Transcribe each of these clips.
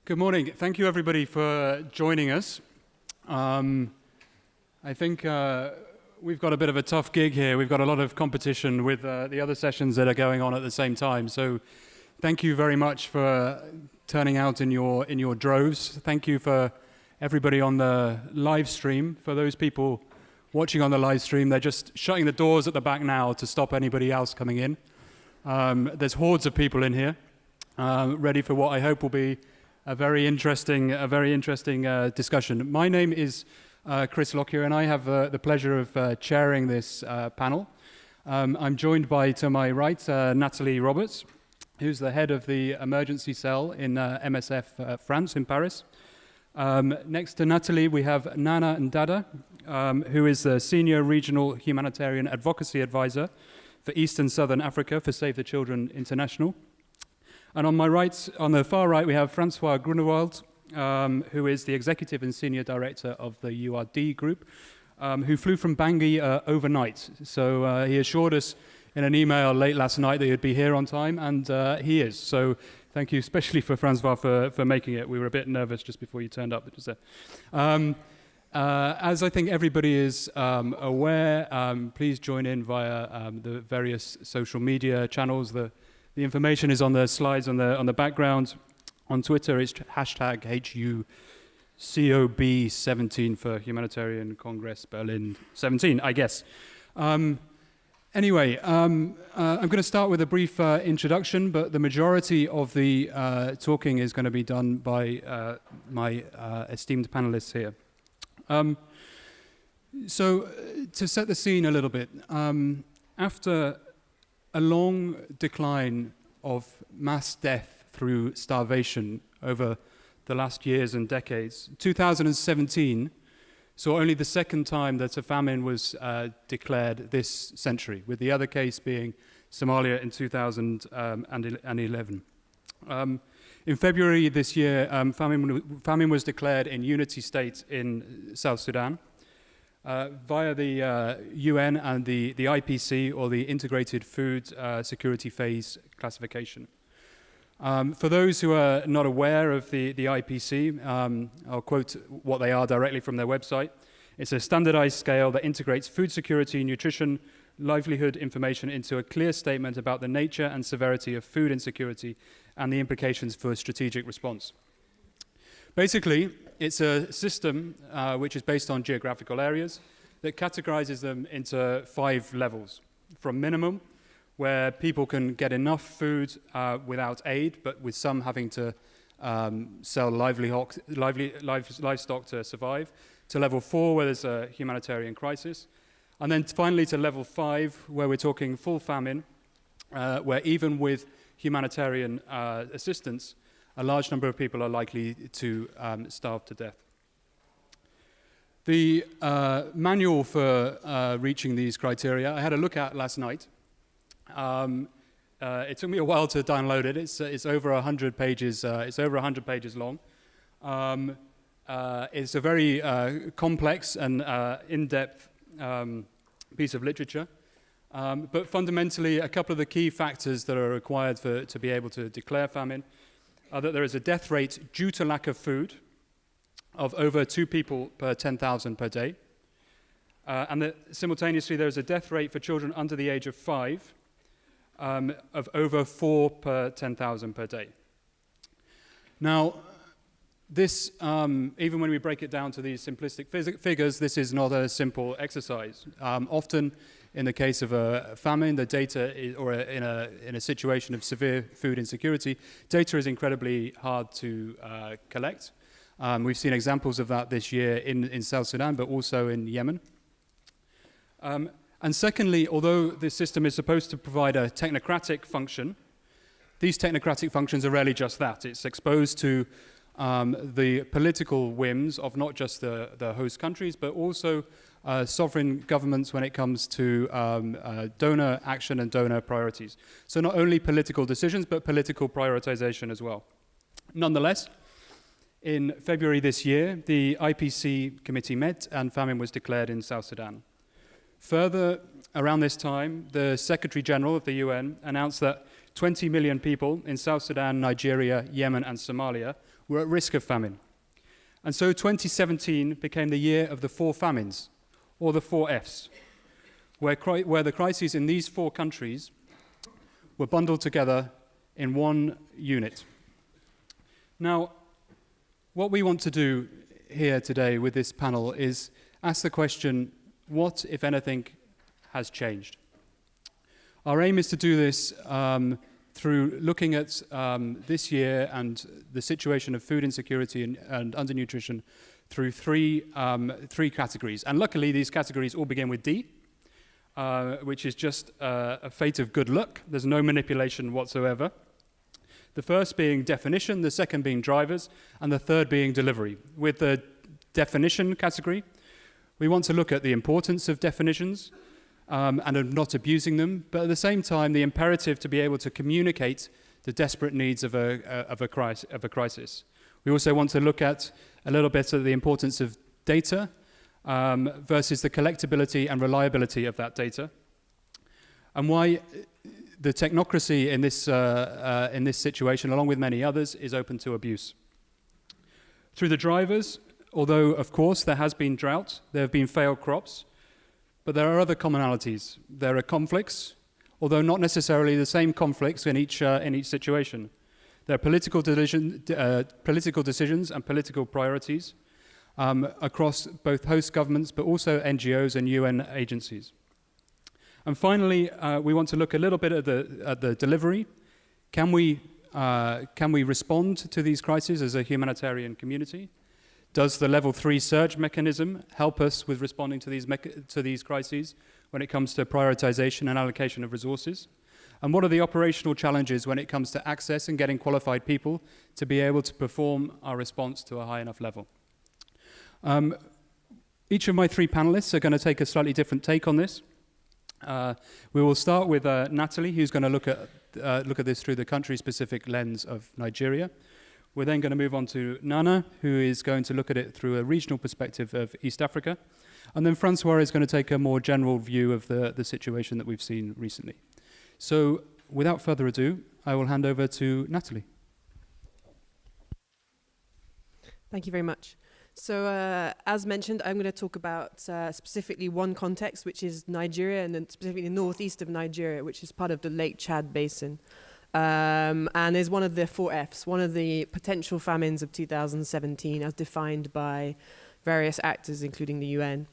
Good morning. Thank you, everybody, for joining us. I think we've got a bit of a tough gig here. We've got a lot of competition with the other sessions that are going on at the same time. So thank you very much for turning out in your droves. Thank you for everybody on the live stream. For those people watching on the live stream, they're just shutting the doors at the back now to stop anybody else coming in. There's hordes of people in here, ready for what I hope will be a very interesting discussion. My name is Chris Lockyear, and I have the pleasure of chairing this panel. I'm joined by, to my right, Natalie Roberts, who's the head of the emergency cell in MSF France in Paris. Next to Natalie, we have Nana Ndeda, who is the senior regional humanitarian advocacy advisor for East and Southern Africa for Save the Children International. And on my right, on the far right, we have François Grunewald, who is the executive and senior director of the URD Groupe, who flew from Bangui overnight. So he assured us in an email late last night that he'd be here on time, and he is. So thank you especially for François for making it. We were a bit nervous just before you turned up. As I think everybody is aware, please join in via the various social media channels. The information is on the slides on the background. On Twitter, it's hashtag HUCOB17 for Humanitarian Congress Berlin 17, I guess. Anyway, I'm going to start with a brief introduction, but the majority of the talking is going to be done by my esteemed panelists here. So, to set the scene a little bit, after a long decline of mass death through starvation over the last years and decades, 2017 saw only the second time that a famine was declared this century, with the other case being Somalia in 2011. In February this year, famine was declared in Unity State in South Sudan, via the UN and the IPC, or the Integrated Food Security Phase classification. For those who are not aware of the IPC, I'll quote what they are directly from their website. It's a standardized scale that integrates food security, nutrition, livelihood information into a clear statement about the nature and severity of food insecurity and the implications for a strategic response. Basically, it's a system which is based on geographical areas that categorizes them into 5 levels. From minimum, where people can get enough food without aid, but with some having to sell livestock to survive, to level 4, where there's a humanitarian crisis, and then finally to level 5, where we're talking full famine, where even with humanitarian assistance, a large number of people are likely to starve to death. The manual for reaching these criteria, I had a look at last night. It took me a while to download it. It's over 100 pages. It's over 100 pages long. It's a very complex and in-depth piece of literature. But fundamentally, a couple of the key factors that are required to be able to declare famine are that there is a death rate due to lack of food of over 2 people per 10,000 per day, and that simultaneously there is a death rate for children under the age of 5 of over 4 per 10,000 per day. Now, this, even when we break it down to these simplistic figures, this is not a simple exercise. Often, in the case of a famine, the data in a situation of severe food insecurity, data is incredibly hard to collect. We've seen examples of that this year in South Sudan, but also in Yemen. And secondly, although this system is supposed to provide a technocratic function, these technocratic functions are rarely just that. It's exposed to the political whims of not just the host countries, but also sovereign governments when it comes to donor action and donor priorities. So not only political decisions, but political prioritization as well. Nonetheless, in February this year, the IPC committee met and famine was declared in South Sudan. Further, around this time, the Secretary General of the UN announced that 20 million people in South Sudan, Nigeria, Yemen, and Somalia were at risk of famine. And so 2017 became the year of the 4 famines, or the 4 Fs, where the crises in these 4 countries were bundled together in one unit. Now, what we want to do here today with this panel is ask the question, what, if anything, has changed? Our aim is to do this through looking at this year and the situation of food insecurity and undernutrition through three categories. And luckily, these categories all begin with D, which is just a fate of good luck. There's no manipulation whatsoever. The first being definition, the second being drivers, and the third being delivery. With the definition category, we want to look at the importance of definitions and of not abusing them, but at the same time, the imperative to be able to communicate the desperate needs of a crisis. We also want to look at a little bit of the importance of data versus the collectability and reliability of that data, and why the technocracy in this situation, along with many others, is open to abuse. Through the drivers, although, of course, there has been drought, there have been failed crops, but there are other commonalities. There are conflicts, although not necessarily the same conflicts in each situation. There are political decisions and political priorities across both host governments, but also NGOs and UN agencies. And finally, we want to look a little bit at the delivery. Can we respond to these crises as a humanitarian community? Does the level 3 surge mechanism help us with responding to these crises when it comes to prioritization and allocation of resources? And what are the operational challenges when it comes to access and getting qualified people to be able to perform our response to a high enough level? Each of my 3 panelists are going to take a slightly different take on this. We will start with Natalie, who's going to look at this through the country-specific lens of Nigeria. We're then going to move on to Nana, who is going to look at it through a regional perspective of East Africa. And then François is going to take a more general view of the situation that we've seen recently. So without further ado, I will hand over to Natalie. Thank you very much. So as mentioned, I'm going to talk about specifically one context, which is Nigeria, and then specifically the northeast of Nigeria, which is part of the Lake Chad Basin. And is one of the 4 Fs, one of the potential famines of 2017 as defined by various actors, including the UN.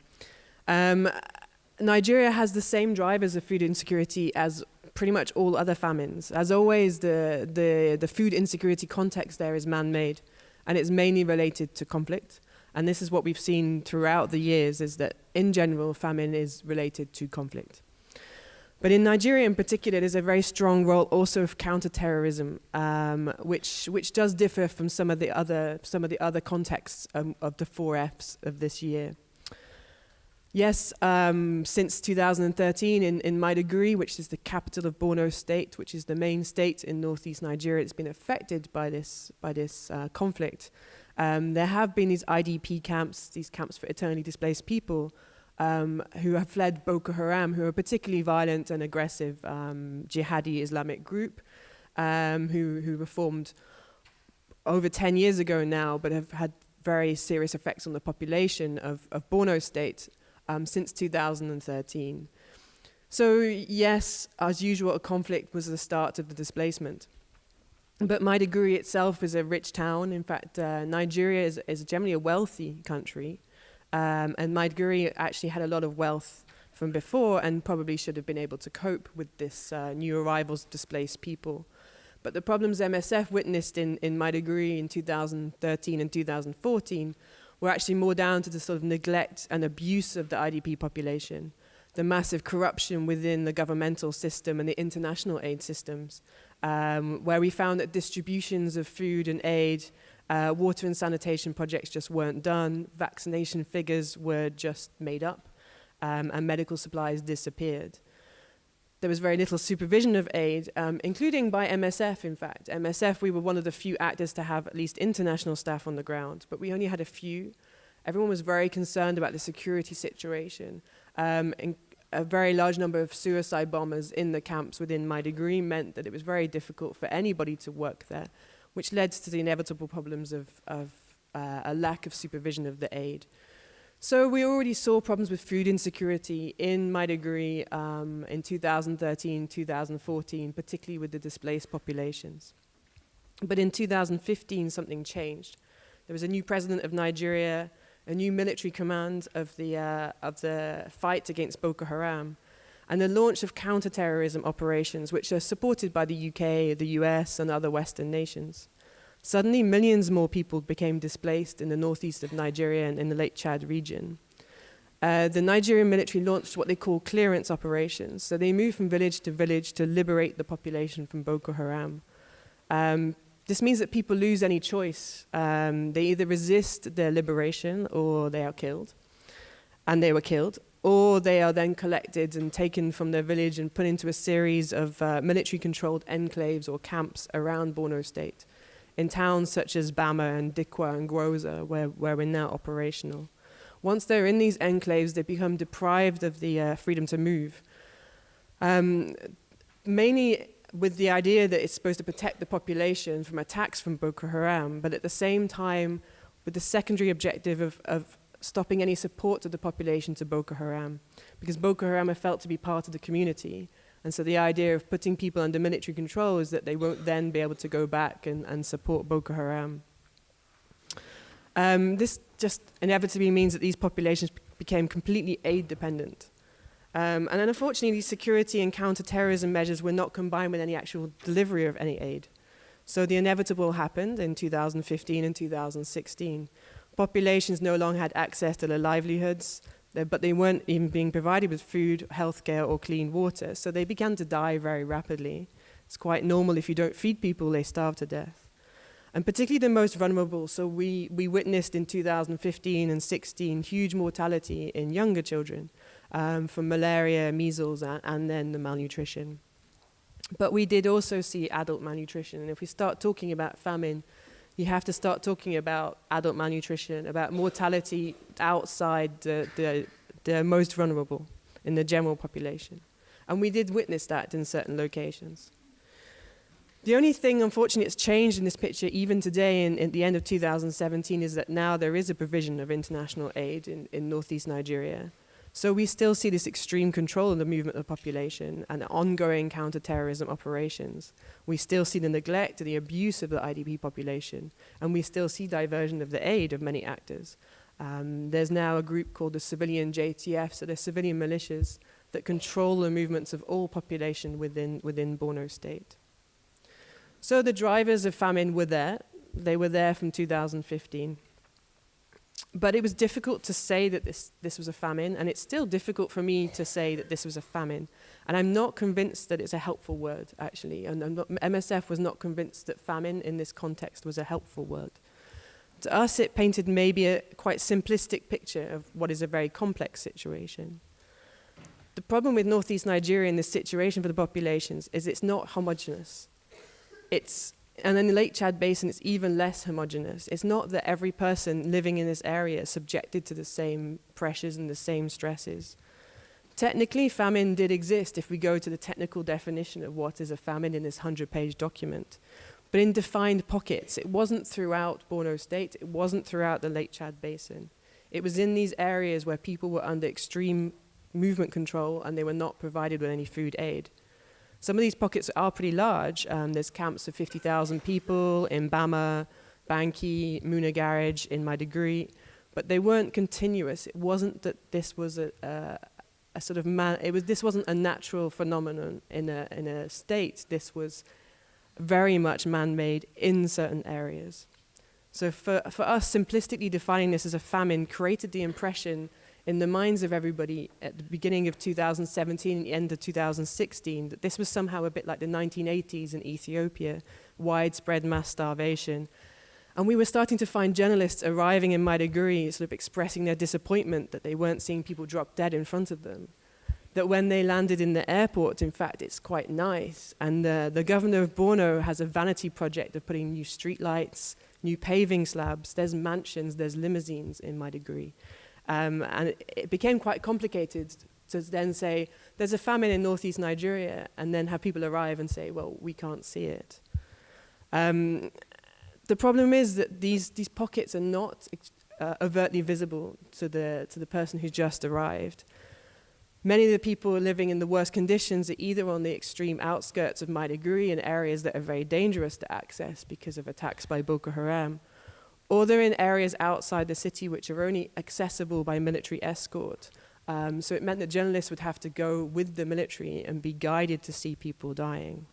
Nigeria has the same drivers of food insecurity as pretty much all other famines. As always, the food insecurity context there is man-made, and it's mainly related to conflict. And this is what we've seen throughout the years, is that in general, famine is related to conflict. But in Nigeria in particular, there's a very strong role also of counterterrorism, which does differ from some of the other contexts of the 4 Fs of this year. Yes, since 2013 in Maiduguri, which is the capital of Borno State, which is the main state in northeast Nigeria, it's been affected by this conflict. There have been these IDP camps, these camps for internally displaced people, who have fled Boko Haram, who are a particularly violent and aggressive jihadi Islamic group, who were formed over 10 years ago now, but have had very serious effects on the population of Borno State since 2013. So yes, as usual, a conflict was the start of the displacement. But Maiduguri itself is a rich town. In fact, Nigeria is generally a wealthy country. And Maiduguri actually had a lot of wealth from before and probably should have been able to cope with this new arrivals of displaced people. But the problems MSF witnessed in Maiduguri in 2013 and 2014 were actually more down to the sort of neglect and abuse of the IDP population, the massive corruption within the governmental system and the international aid systems, where we found that distributions of food and aid, water and sanitation projects just weren't done, vaccination figures were just made up, and medical supplies disappeared. There was very little supervision of aid, including by MSF, in fact. MSF, we were one of the few actors to have at least international staff on the ground, but we only had a few. Everyone was very concerned about the security situation. A very large number of suicide bombers in the camps within Maiduguri meant that it was very difficult for anybody to work there which led to the inevitable problems of a lack of supervision of the aid. So we already saw problems with food insecurity in Maiduguri in 2013, 2014, particularly with the displaced populations. But in 2015, something changed. There was a new president of Nigeria, a new military command of the fight against Boko Haram, and the launch of counterterrorism operations, which are supported by the UK, the US, and other Western nations. Suddenly, millions more people became displaced in the northeast of Nigeria and in the Lake Chad region. The Nigerian military launched what they call clearance operations. So they moved from village to liberate the population from Boko Haram. This means that people lose any choice. They either resist their liberation or they are killed, and they were killed, or they are then collected and taken from their village and put into a series of military-controlled enclaves or camps around Borno State, in towns such as Bama and Dikwa and Gwoza, where we're now operational. Once they're in these enclaves, they become deprived of the freedom to move. Mainly with the idea that it's supposed to protect the population from attacks from Boko Haram, but at the same time with the secondary objective of stopping any support to the population to Boko Haram, because Boko Haram are felt to be part of the community. And so the idea of putting people under military control is that they won't then be able to go back and support Boko Haram. This just inevitably means that these populations became completely aid dependent. And then unfortunately, these security and counterterrorism measures were not combined with any actual delivery of any aid. So the inevitable happened in 2015 and 2016. Populations no longer had access to their livelihoods, but they weren't even being provided with food, healthcare, or clean water. So they began to die very rapidly. It's quite normal if you don't feed people, they starve to death. And particularly the most vulnerable. So we witnessed in 2015 and 16 huge mortality in younger children from malaria, measles, and then the malnutrition. But we did also see adult malnutrition. And if we start talking about famine, you have to start talking about adult malnutrition, about mortality outside the most vulnerable in the general population. And we did witness that in certain locations. The only thing, unfortunately, that's changed in this picture, even today, at the end of 2017, is that now there is a provision of international aid in northeast Nigeria. So we still see this extreme control of the movement of the population and ongoing counterterrorism operations. We still see the neglect, the abuse of the IDP population, and we still see diversion of the aid of many actors. There's now a group called the civilian JTF, so they're civilian militias that control the movements of all population within Borno State. So the drivers of famine were there. They were there from 2015. But it was difficult to say that this was a famine, and it's still difficult for me to say that this was a famine. And I'm not convinced that it's a helpful word, actually. And MSF was not convinced that famine in this context was a helpful word. To us, it painted maybe a quite simplistic picture of what is a very complex situation. The problem with northeast Nigeria in this situation for the populations is it's not homogeneous. And in the Lake Chad Basin, it's even less homogeneous. It's not that every person living in this area is subjected to the same pressures and the same stresses. Technically, famine did exist if we go to the technical definition of what is a famine in this 100-page document. But in defined pockets, it wasn't throughout Borno State, it wasn't throughout the Lake Chad Basin. It was in these areas where people were under extreme movement control and they were not provided with any food aid. Some of these pockets are pretty large. There's camps of 50,000 people in Bama, Banki, Muna Garage, in Maiduguri, but they weren't continuous. It wasn't that this was a sort of this wasn't a natural phenomenon in a state. This was very much man-made in certain areas. So for us, simplistically defining this as a famine created the impression in the minds of everybody at the beginning of 2017 and the end of 2016 that this was somehow a bit like the 1980s in Ethiopia, widespread mass starvation. And we were starting to find journalists arriving in Maiduguri sort of expressing their disappointment that they weren't seeing people drop dead in front of them. That when they landed in the airport, in fact, it's quite nice. And the governor of Borno has a vanity project of putting new streetlights, new paving slabs, there's mansions, there's limousines in Maiduguri. And it became quite complicated to then say, there's a famine in northeast Nigeria, and then have people arrive and say, well, we can't see it. The problem is that these pockets are not overtly visible to the person who's just arrived. Many of the people living in the worst conditions are either on the extreme outskirts of Maiduguri in areas that are very dangerous to access because of attacks by Boko Haram, or they're in areas outside the city which are only accessible by military escort. So it meant that journalists would have to go with the military and be guided to see people dying.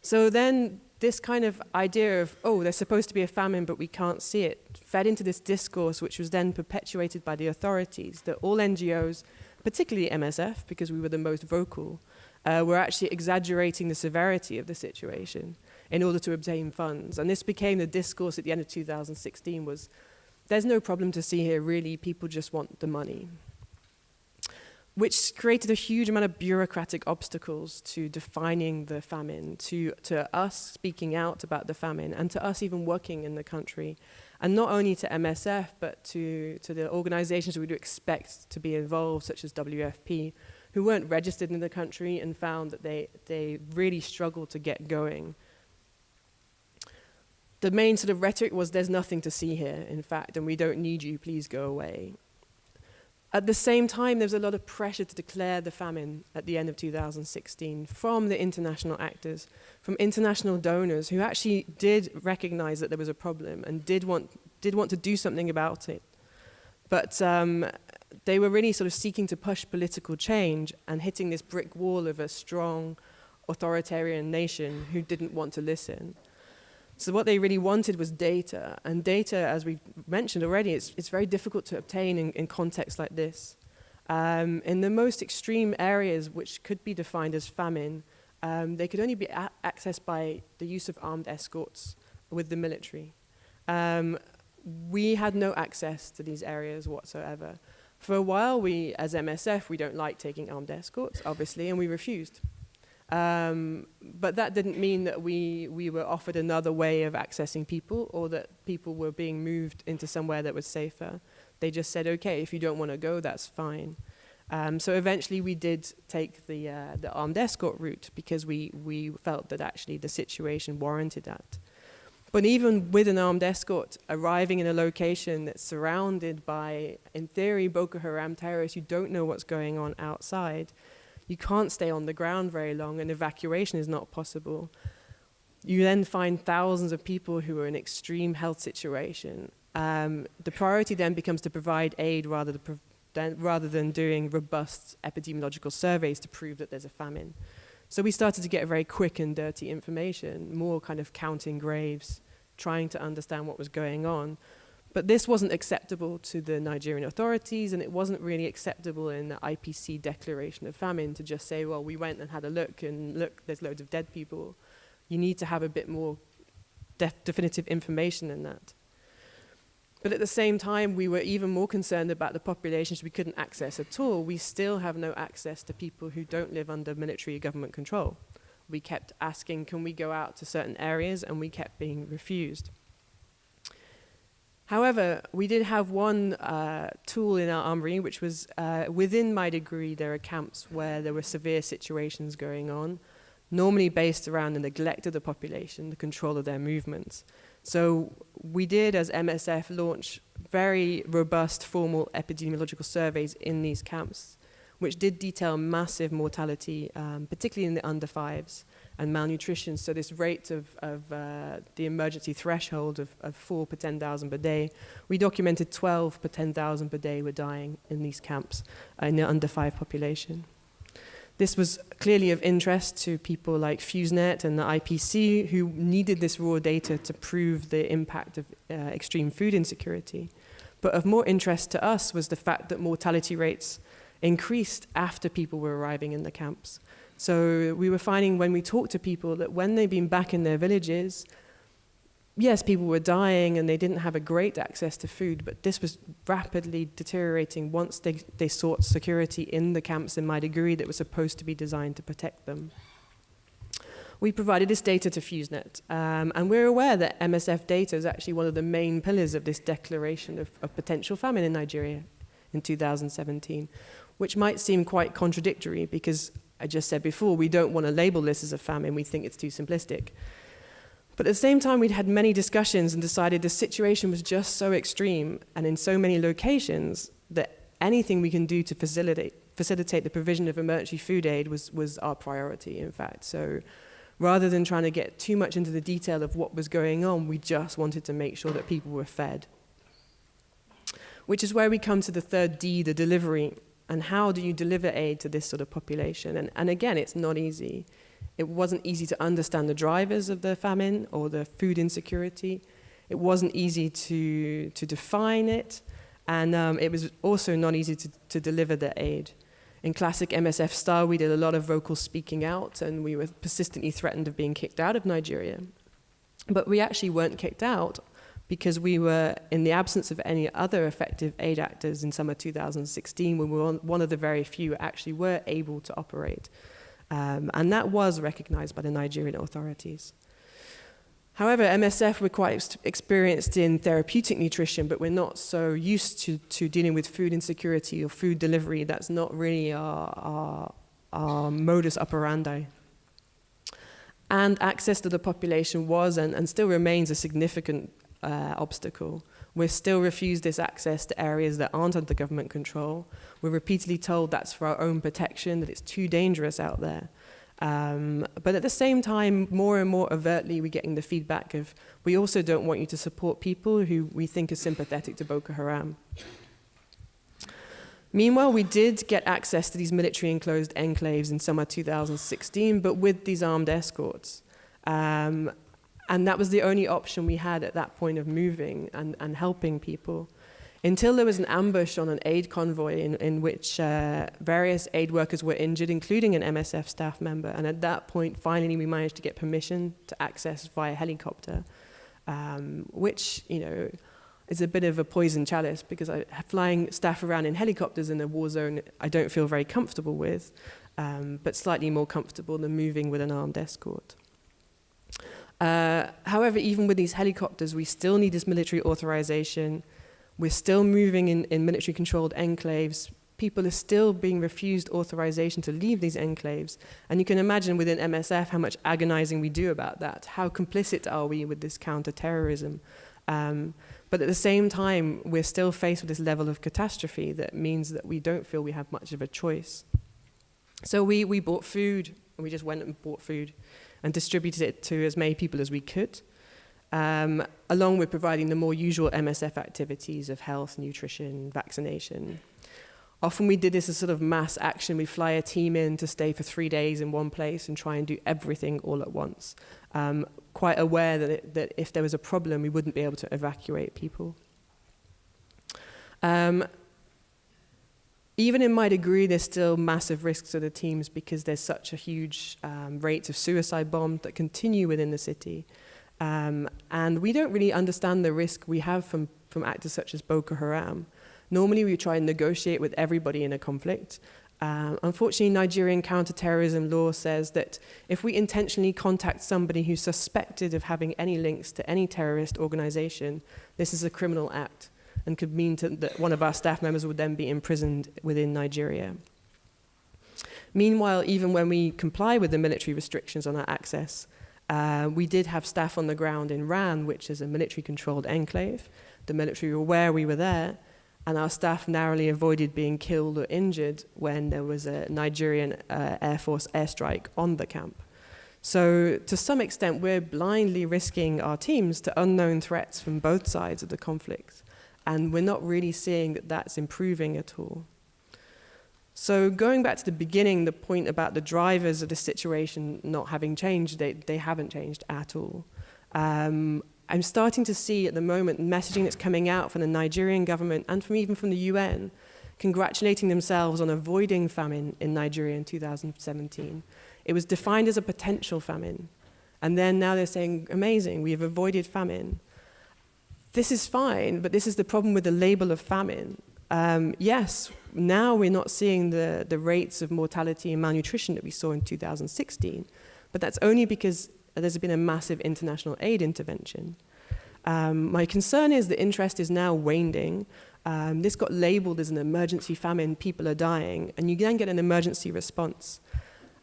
So then this kind of idea of, oh, there's supposed to be a famine, but we can't see it, fed into this discourse, which was then perpetuated by the authorities, that all NGOs, particularly MSF, because we were the most vocal, were actually exaggerating the severity of the situation in order to obtain funds. And this became the discourse at the end of 2016 was, there's no problem to see here, really, people just want the money. Which created a huge amount of bureaucratic obstacles to defining the famine, to us speaking out about the famine, and to us even working in the country. And not only to MSF, but to the organizations we would expect to be involved, such as WFP, who weren't registered in the country and found that they really struggled to get going. The main sort of rhetoric was, there's nothing to see here, in fact, and we don't need you, please go away. At the same time, there's a lot of pressure to declare the famine at the end of 2016 from the international actors, from international donors who actually did recognize that there was a problem and did want to do something about it. But they were really sort of seeking to push political change and hitting this brick wall of a strong authoritarian nation who didn't want to listen. So what they really wanted was data, and data, as we've mentioned already, it's very difficult to obtain in contexts like this. In the most extreme areas, which could be defined as famine, they could only be accessed by the use of armed escorts with the military. We had no access to these areas whatsoever. For a while, we, as MSF, we don't like taking armed escorts, obviously, and we refused. But that didn't mean that we were offered another way of accessing people or that people were being moved into somewhere that was safer. They just said, okay, if you don't want to go, that's fine. So eventually we did take the armed escort route because we felt that actually the situation warranted that. But even with an armed escort arriving in a location that's surrounded by, in theory, Boko Haram terrorists, you don't know what's going on outside. You can't stay on the ground very long, and evacuation is not possible. You then find thousands of people who are in extreme health situation. The priority then becomes to provide aid rather than doing robust epidemiological surveys to prove that there's a famine. So we started to get very quick and dirty information, more kind of counting graves, trying to understand what was going on. But this wasn't acceptable to the Nigerian authorities, and it wasn't really acceptable in the IPC declaration of famine to just say, well, we went and had a look, and look, there's loads of dead people. You need to have a bit more definitive information than that. But at the same time, we were even more concerned about the populations we couldn't access at all. We still have no access to people who don't live under military government control. We kept asking, can we go out to certain areas, and we kept being refused. However, we did have one tool in our armory, which was within Maiduguri, there are camps where there were severe situations going on, normally based around the neglect of the population, the control of their movements. So we did, as MSF, launch very robust formal epidemiological surveys in these camps, which did detail massive mortality, particularly in the under fives, and malnutrition. So this rate of the emergency threshold of 4 per 10,000 per day, we documented 12 per 10,000 per day were dying in these camps in the under 5 population. This was clearly of interest to people like FuseNet and the IPC, who needed this raw data to prove the impact of extreme food insecurity. But of more interest to us was the fact that mortality rates increased after people were arriving in the camps. So we were finding when we talked to people that when they'd been back in their villages, yes, people were dying and they didn't have a great access to food, but this was rapidly deteriorating once they sought security in the camps in Maiduguri that were supposed to be designed to protect them. We provided this data to FuseNet, and we're aware that MSF data is actually one of the main pillars of this declaration of potential famine in Nigeria in 2017, which might seem quite contradictory because I just said before, we don't want to label this as a famine, we think it's too simplistic. But at the same time, we'd had many discussions and decided the situation was just so extreme and in so many locations that anything we can do to facilitate the provision of emergency food aid was our priority, in fact. So rather than trying to get too much into the detail of what was going on, we just wanted to make sure that people were fed. Which is where we come to the third D, the delivery. And how do you deliver aid to this sort of population? And again, it's not easy. It wasn't easy to understand the drivers of the famine or the food insecurity. It wasn't easy to define it. And it was also not easy to deliver the aid. In classic MSF style, we did a lot of vocal speaking out, and we were persistently threatened of being kicked out of Nigeria. But we actually weren't kicked out because we were, in the absence of any other effective aid actors in summer 2016, we were one of the very few who actually were able to operate. And that was recognized by the Nigerian authorities. However, MSF, we're quite experienced in therapeutic nutrition, but we're not so used to dealing with food insecurity or food delivery. That's not really our modus operandi. And access to the population was and still remains a significant obstacle. We're still refused this access to areas that aren't under government control. We're repeatedly told that's for our own protection, that it's too dangerous out there. But at the same time, more and more overtly, we're getting the feedback of, we also don't want you to support people who we think are sympathetic to Boko Haram. Meanwhile, we did get access to these military-enclosed enclaves in summer 2016, but with these armed escorts. And that was the only option we had at that point of moving and helping people. Until there was an ambush on an aid convoy in which various aid workers were injured, including an MSF staff member. And at that point, finally, we managed to get permission to access via helicopter, which, is a bit of a poison chalice because flying staff around in helicopters in a war zone, I don't feel very comfortable with, but slightly more comfortable than moving with an armed escort. However, even with these helicopters, we still need this military authorization. We're still moving in military-controlled enclaves. People are still being refused authorization to leave these enclaves. And you can imagine within MSF how much agonizing we do about that. How complicit are we with this counter-terrorism? But at the same time, we're still faced with this level of catastrophe that means that we don't feel we have much of a choice. So we bought food, and we just went and bought food and distributed it to as many people as we could, along with providing the more usual MSF activities of health, nutrition, vaccination. Often we did this as sort of mass action. We fly a team in to stay for 3 days in one place and try and do everything all at once, quite aware that if there was a problem, we wouldn't be able to evacuate people. Even in my degree, there's still massive risks to the teams because there's such a huge rates of suicide bombs that continue within the city. And we don't really understand the risk we have from actors such as Boko Haram. Normally, we try and negotiate with everybody in a conflict. Unfortunately, Nigerian counterterrorism law says that if we intentionally contact somebody who's suspected of having any links to any terrorist organization, this is a criminal act and could mean that one of our staff members would then be imprisoned within Nigeria. Meanwhile, even when we comply with the military restrictions on our access, we did have staff on the ground in Ran, which is a military-controlled enclave. The military were aware we were there, and our staff narrowly avoided being killed or injured when there was a Nigerian Air Force airstrike on the camp. So to some extent, we're blindly risking our teams to unknown threats from both sides of the conflict, and we're not really seeing that that's improving at all. So going back to the beginning, the point about the drivers of the situation not having changed, they haven't changed at all. I'm starting to see at the moment messaging that's coming out from the Nigerian government and even from the UN, congratulating themselves on avoiding famine in Nigeria in 2017. It was defined as a potential famine. And then now they're saying, amazing, we have avoided famine. This is fine, but this is the problem with the label of famine. Yes, now we're not seeing the rates of mortality and malnutrition that we saw in 2016, but that's only because there's been a massive international aid intervention. My concern is the interest is now waning. This got labeled as an emergency famine, people are dying, and you then get an emergency response.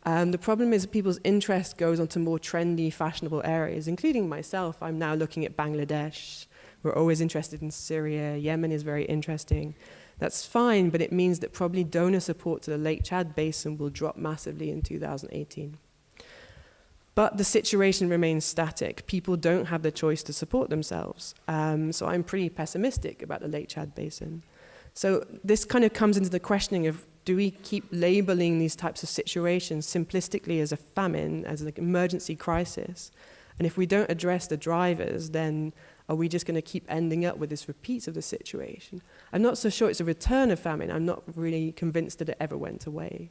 The problem is people's interest goes onto more trendy, fashionable areas, including myself. I'm now looking at Bangladesh. We're always interested in Syria. Yemen is very interesting. That's fine, but it means that probably donor support to the Lake Chad Basin will drop massively in 2018. But the situation remains static. People don't have the choice to support themselves. So I'm pretty pessimistic about the Lake Chad Basin. So this kind of comes into the questioning of, do we keep labeling these types of situations simplistically as a famine, as an emergency crisis? And if we don't address the drivers, then are we just going to keep ending up with this repeat of the situation? I'm not so sure it's a return of famine. I'm not really convinced that it ever went away.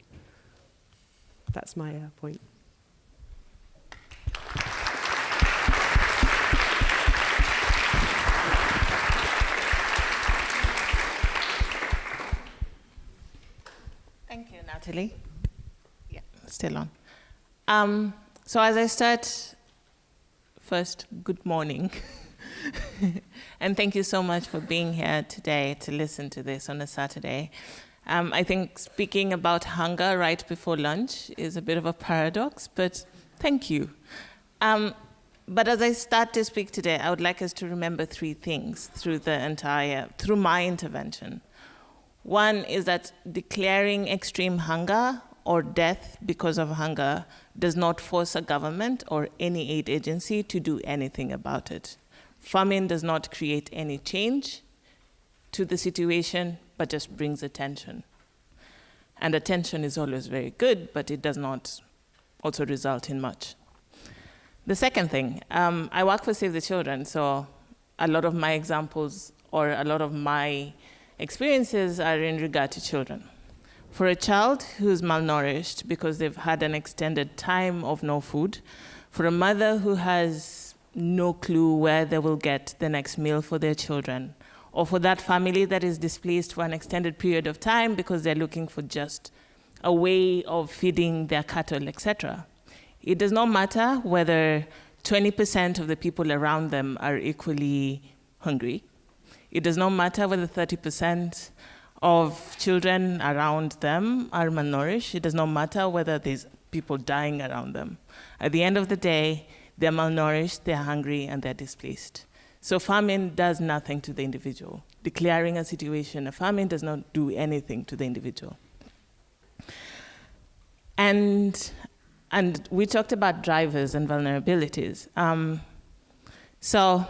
That's my point. Thank you, Natalie. Yeah, still on. So as I start, first, good morning. And thank you so much for being here today to listen to this on a Saturday. I think speaking about hunger right before lunch is a bit of a paradox, but thank you. But as I start to speak today, I would like us to remember three things through my intervention. One is that declaring extreme hunger or death because of hunger does not force a government or any aid agency to do anything about it. Famine does not create any change to the situation, but just brings attention. And attention is always very good, but it does not also result in much. The second thing, I work for Save the Children, so a lot of my examples or a lot of my experiences are in regard to children. For a child who's malnourished because they've had an extended time of no food, for a mother who has no clue where they will get the next meal for their children, or for that family that is displaced for an extended period of time because they're looking for just a way of feeding their cattle, etc. It does not matter whether 20% of the people around them are equally hungry. It does not matter whether 30% of children around them are malnourished. It does not matter whether there's people dying around them. At the end of the day, they're malnourished, they're hungry, and they're displaced. So famine does nothing to the individual. Declaring a situation a famine does not do anything to the individual. And we talked about drivers and vulnerabilities. So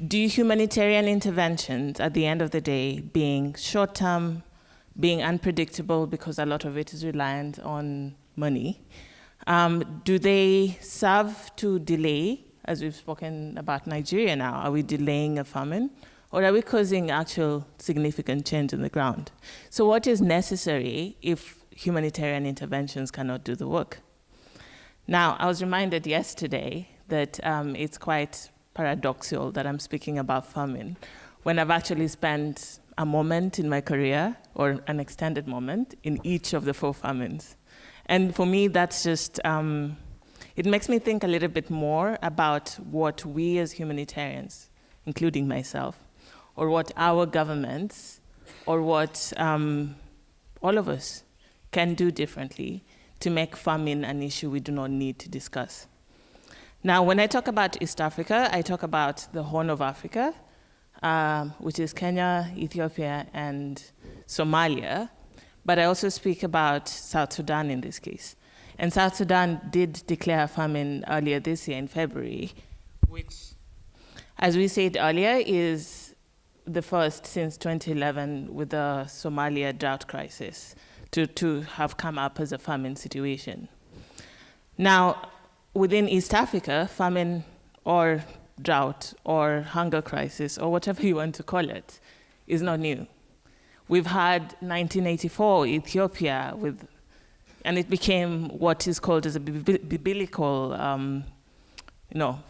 do humanitarian interventions at the end of the day, being short-term, being unpredictable because a lot of it is reliant on money, do they serve to delay, as we've spoken about Nigeria now, are we delaying a famine? Or are we causing actual significant change on the ground? So what is necessary if humanitarian interventions cannot do the work? Now, I was reminded yesterday that it's quite paradoxical that I'm speaking about famine when I've actually spent a moment in my career, or an extended moment, in each of the 4 famines. And for me, that's just, it makes me think a little bit more about what we as humanitarians, including myself, or what our governments, or what all of us can do differently to make famine an issue we do not need to discuss. Now, when I talk about East Africa, I talk about the Horn of Africa, which is Kenya, Ethiopia, and Somalia. But I also speak about South Sudan in this case. And South Sudan did declare a famine earlier this year in February, which, as we said earlier, is the first since 2011 with the Somalia drought crisis to have come up as a famine situation. Now, within East Africa, famine or drought or hunger crisis or whatever you want to call it is not new. We've had 1984 Ethiopia and it became what is called as a biblical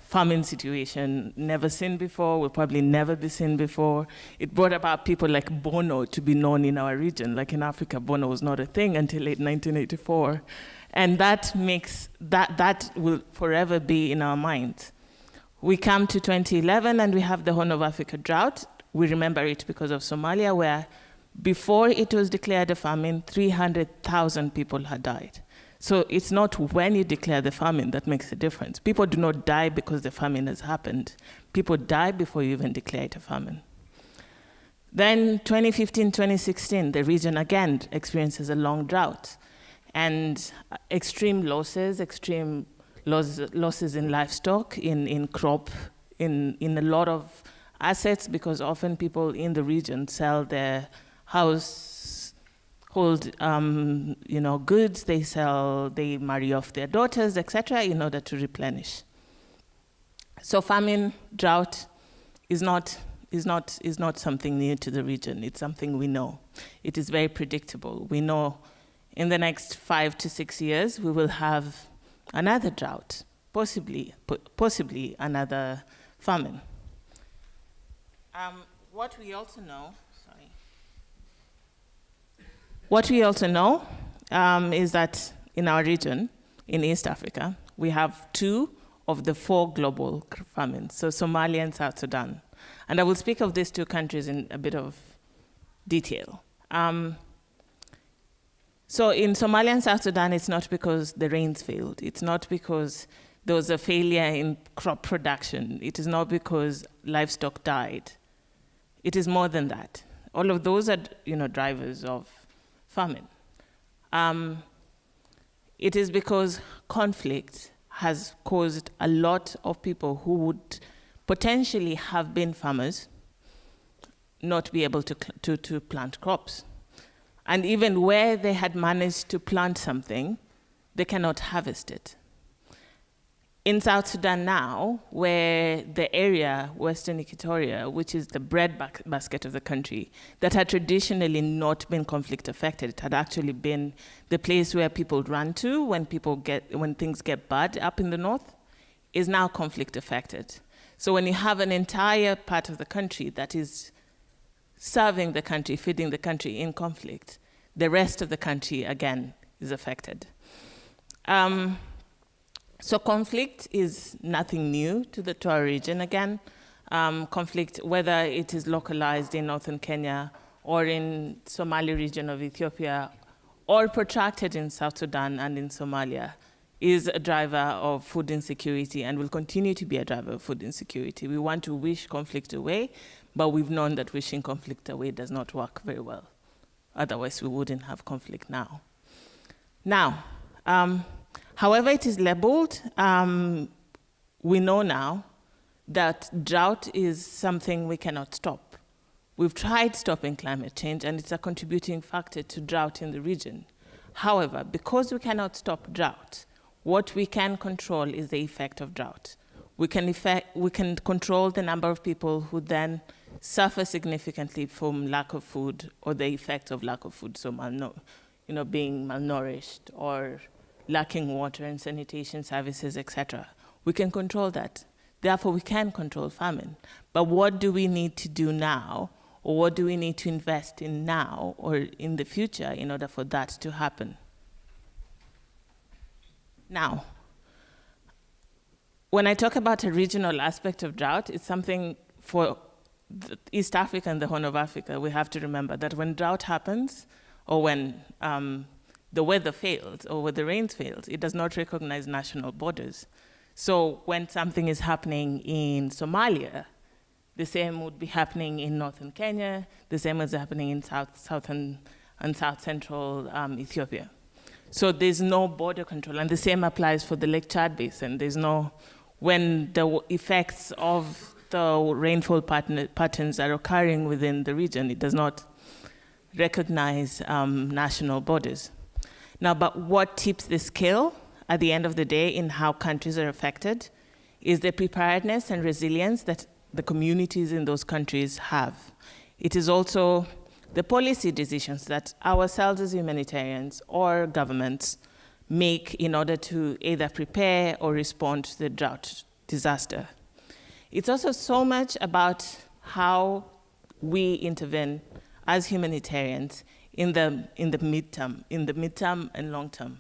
famine situation, never seen before, will probably never be seen before. It brought about people like Bono to be known in our region. Like in Africa, Bono was not a thing until late 1984. And that makes, that will forever be in our minds. We come to 2011 and we have the Horn of Africa drought. We remember it because of Somalia, where before it was declared a famine, 300,000 people had died. So it's not when you declare the famine that makes a difference. People do not die because the famine has happened. People die before you even declare it a famine. Then 2015, 2016, the region again experiences a long drought and extreme losses in livestock, in crop, in a lot of assets, because often people in the region sell their household goods, they marry off their daughters, etc., in order to replenish. So famine, drought is not something new to the region. It's something we know. It is very predictable. We know in the next 5 to 6 years we will have another drought, possibly another famine. What we also know is that in our region, in East Africa, we have 2 of the 4 global famines, so Somalia and South Sudan. And I will speak of these 2 countries in a bit of detail. So in Somalia and South Sudan, it's not because the rains failed. It's not because there was a failure in crop production. It is not because livestock died. It is more than that. All of those are, drivers of famine. It is because conflict has caused a lot of people who would potentially have been farmers not be able to plant crops. And even where they had managed to plant something, they cannot harvest it. In South Sudan now, where the area, Western Equatoria, which is the bread basket of the country, that had traditionally not been conflict affected, it had actually been the place where people run to when things get bad up in the north, is now conflict affected. So when you have an entire part of the country that is serving the country, feeding the country in conflict, the rest of the country, again, is affected. So conflict is nothing new to our region again. Conflict, whether it is localized in northern Kenya or in Somali region of Ethiopia or protracted in South Sudan and in Somalia, is a driver of food insecurity and will continue to be a driver of food insecurity. We want to wish conflict away, but we've known that wishing conflict away does not work very well. Otherwise, we wouldn't have conflict now. Now, however it is labeled, we know now that drought is something we cannot stop. We've tried stopping climate change, and it's a contributing factor to drought in the region. However, because we cannot stop drought, what we can control is the effect of drought. We can control the number of people who then suffer significantly from lack of food or the effect of lack of food, so being malnourished or lacking water and sanitation services, etc. We can control that. Therefore, we can control famine. But what do we need to do now, or what do we need to invest in now or in the future in order for that to happen? Now, when I talk about a regional aspect of drought, it's something for East Africa and the Horn of Africa. We have to remember that when drought happens, or when the weather fails, or when the rains fails, it does not recognize national borders. So when something is happening in Somalia, the same would be happening in northern Kenya, the same is happening in south central Ethiopia. So there's no border control, and the same applies for the Lake Chad Basin. When the effects of the rainfall patterns are occurring within the region, it does not recognize national borders. Now, but what tips the scale at the end of the day in how countries are affected is the preparedness and resilience that the communities in those countries have. It is also the policy decisions that ourselves as humanitarians or governments make in order to either prepare or respond to the drought disaster. It's also so much about how we intervene as humanitarians in the midterm and long term.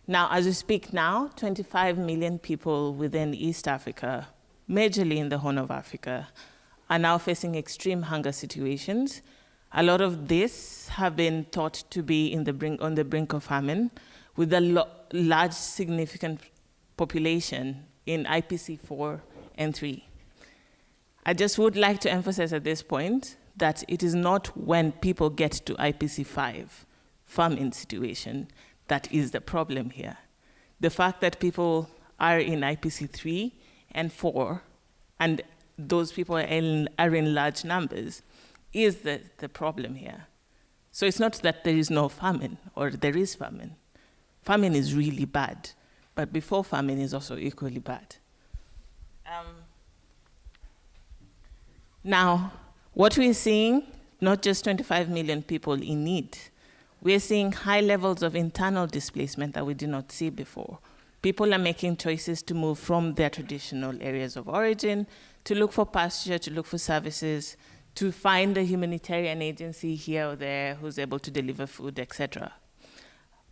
Now, as we speak now, 25 million people within East Africa, majorly in the Horn of Africa, are now facing extreme hunger situations. A lot of this have been thought to be on the brink of famine. with a large, significant population in IPC 4 and 3. I just would like to emphasize at this point that it is not when people get to IPC 5, famine situation, that is the problem here. The fact that people are in IPC 3 and 4, and those people are in large numbers, is the problem here. So it's not that there is no famine, or there is famine. Famine is really bad, but before famine is also equally bad. Now, what we're seeing, not just 25 million people in need, we're seeing high levels of internal displacement that we did not see before. People are making choices to move from their traditional areas of origin, to look for pasture, to look for services, to find a humanitarian agency here or there who's able to deliver food, etc.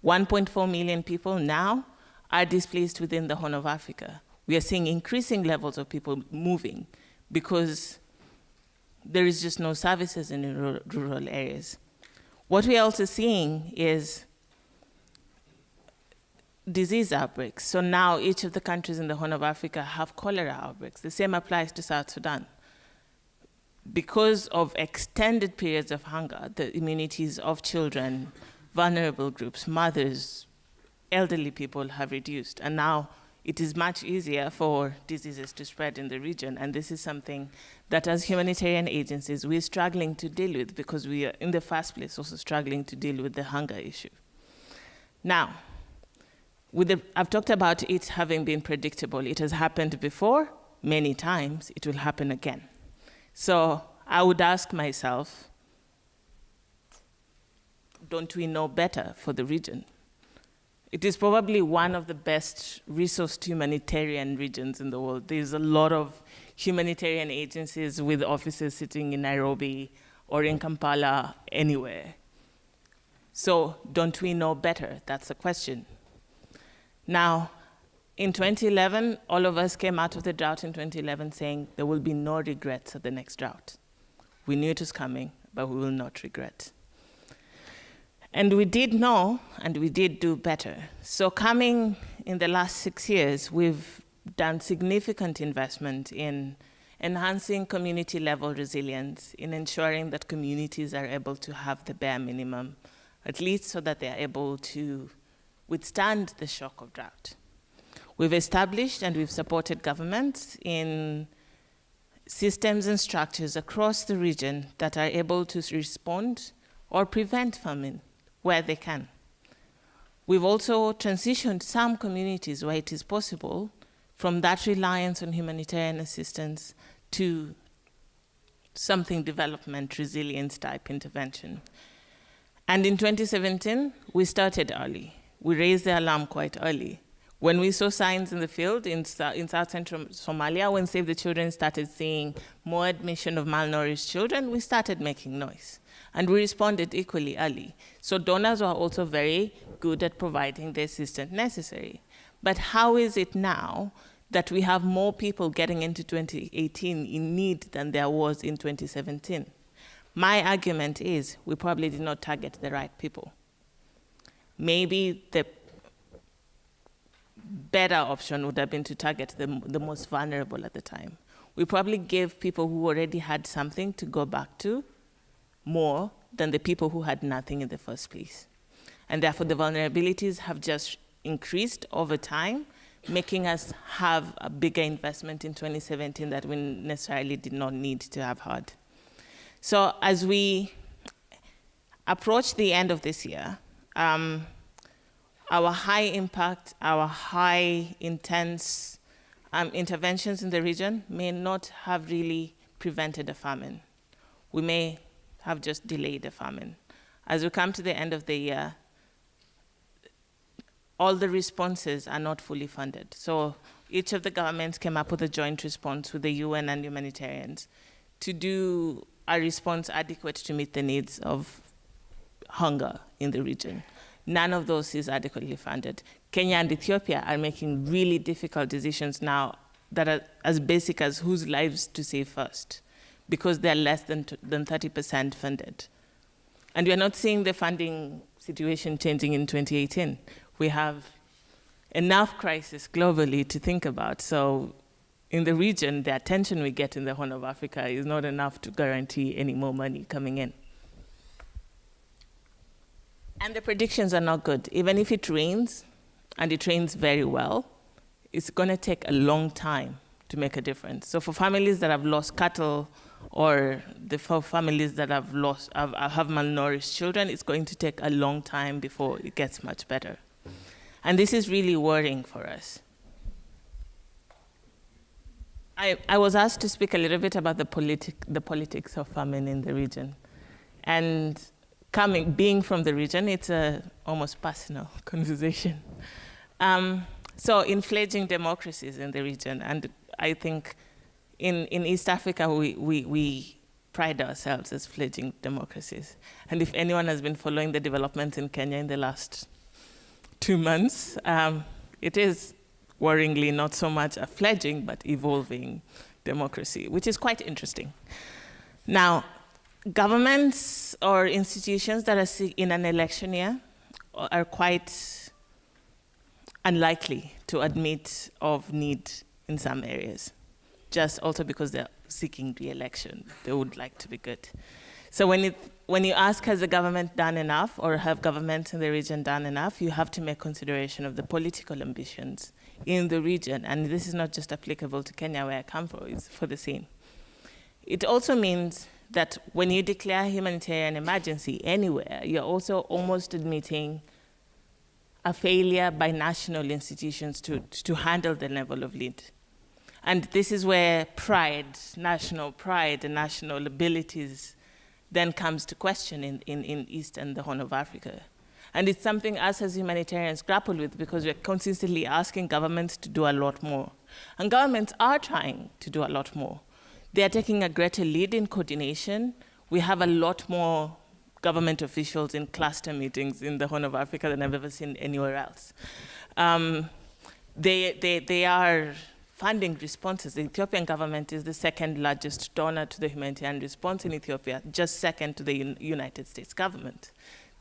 1.4 million people now are displaced within the Horn of Africa. We are seeing increasing levels of people moving because there is just no services in the rural areas. What we are also seeing is disease outbreaks. So now each of the countries in the Horn of Africa have cholera outbreaks. The same applies to South Sudan. Because of extended periods of hunger, the immunities of children, vulnerable groups, mothers, elderly people have reduced. And now it is much easier for diseases to spread in the region. And this is something that as humanitarian agencies, we're struggling to deal with because we are in the first place also struggling to deal with the hunger issue. Now, I've talked about it having been predictable. It has happened before, many times. It will happen again. So I would ask myself, don't we know better for the region? It is probably one of the best resourced humanitarian regions in the world. There's a lot of humanitarian agencies with offices sitting in Nairobi or in Kampala, anywhere. So don't we know better? That's the question. Now, in 2011, all of us came out of the drought in 2011 saying there will be no regrets at the next drought. We knew it was coming, but we will not regret. And we did know, and we did do better. So coming in the last 6 years, we've done significant investment in enhancing community-level resilience, in ensuring that communities are able to have the bare minimum, at least so that they are able to withstand the shock of drought. We've established and we've supported governments in systems and structures across the region that are able to respond or prevent famine where they can. We've also transitioned some communities where it is possible from that reliance on humanitarian assistance to something development, resilience type intervention. And in 2017, we started early. We raised the alarm quite early. When we saw signs in the field in South Central Somalia, when Save the Children started seeing more admission of malnourished children, we started making noise. And we responded equally early. So donors were also very good at providing the assistance necessary. But how is it now that we have more people getting into 2018 in need than there was in 2017? My argument is we probably did not target the right people. Maybe the better option would have been to target the most vulnerable at the time. We probably gave people who already had something to go back to more than the people who had nothing in the first place. And therefore the vulnerabilities have just increased over time, making us have a bigger investment in 2017 that we necessarily did not need to have had. So as we approach the end of this year, our high impact, our high intense interventions in the region may not have really prevented a famine. We may have just delayed a famine. As we come to the end of the year, all the responses are not fully funded. So each of the governments came up with a joint response with the UN and humanitarians to do a response adequate to meet the needs of hunger in the region. None of those is adequately funded. Kenya and Ethiopia are making really difficult decisions now that are as basic as whose lives to save first, because they're less than 30% funded. And we're not seeing the funding situation changing in 2018. We have enough crisis globally to think about. So in the region, the attention we get in the Horn of Africa is not enough to guarantee any more money coming in. And the predictions are not good. Even if it rains, and it rains very well, it's going to take a long time to make a difference. So for families that have lost cattle, or for families that have malnourished children, it's going to take a long time before it gets much better. And this is really worrying for us. I was asked to speak a little bit about the politics of famine in the region. And being from the region, it's a almost personal conversation. So in fledgling democracies in the region, and I think in East Africa, we pride ourselves as fledgling democracies. And if anyone has been following the developments in Kenya in the last 2 months, it is worryingly not so much a fledgling, but evolving democracy, which is quite interesting. Now, governments or institutions that are in an election year are quite unlikely to admit of need in some areas, just also because they're seeking re-election. They would like to be good. So when you ask, has the government done enough, or have governments in the region done enough, you have to make consideration of the political ambitions in the region. And this is not just applicable to Kenya, where I come from, it's for the same. It also means that when you declare humanitarian emergency anywhere, you're also almost admitting a failure by national institutions to handle the level of need. And this is where pride, national pride and national abilities then comes to question in East and the Horn of Africa. And it's something us as humanitarians grapple with, because we're consistently asking governments to do a lot more. And governments are trying to do a lot more. They are taking a greater lead in coordination. We have a lot more government officials in cluster meetings in the Horn of Africa than I've ever seen anywhere else. They are funding responses. The Ethiopian government is the second largest donor to the humanitarian response in Ethiopia, just second to the United States government.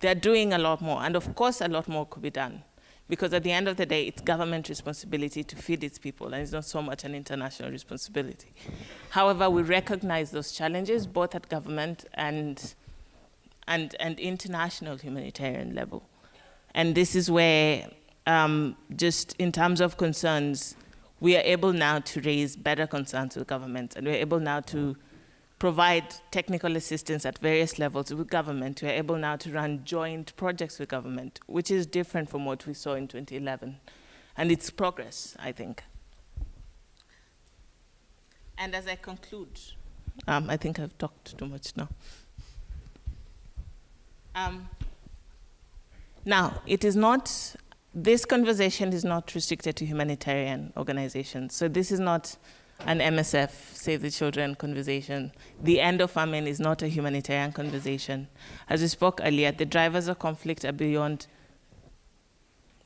They're doing a lot more, and of course a lot more could be done, because at the end of the day, it's government responsibility to feed its people, and it's not so much an international responsibility. However, we recognize those challenges, both at government and international humanitarian level. And this is where, just in terms of concerns, we are able now to raise better concerns with governments, and we're able now to provide technical assistance at various levels with government. We're able now to run joint projects with government, which is different from what we saw in 2011. And it's progress, I think. And as I conclude, I think I've talked too much now. Now, this conversation is not restricted to humanitarian organizations. So this is not an MSF, Save the Children conversation. The end of famine is not a humanitarian conversation. As we spoke earlier, the drivers of conflict are beyond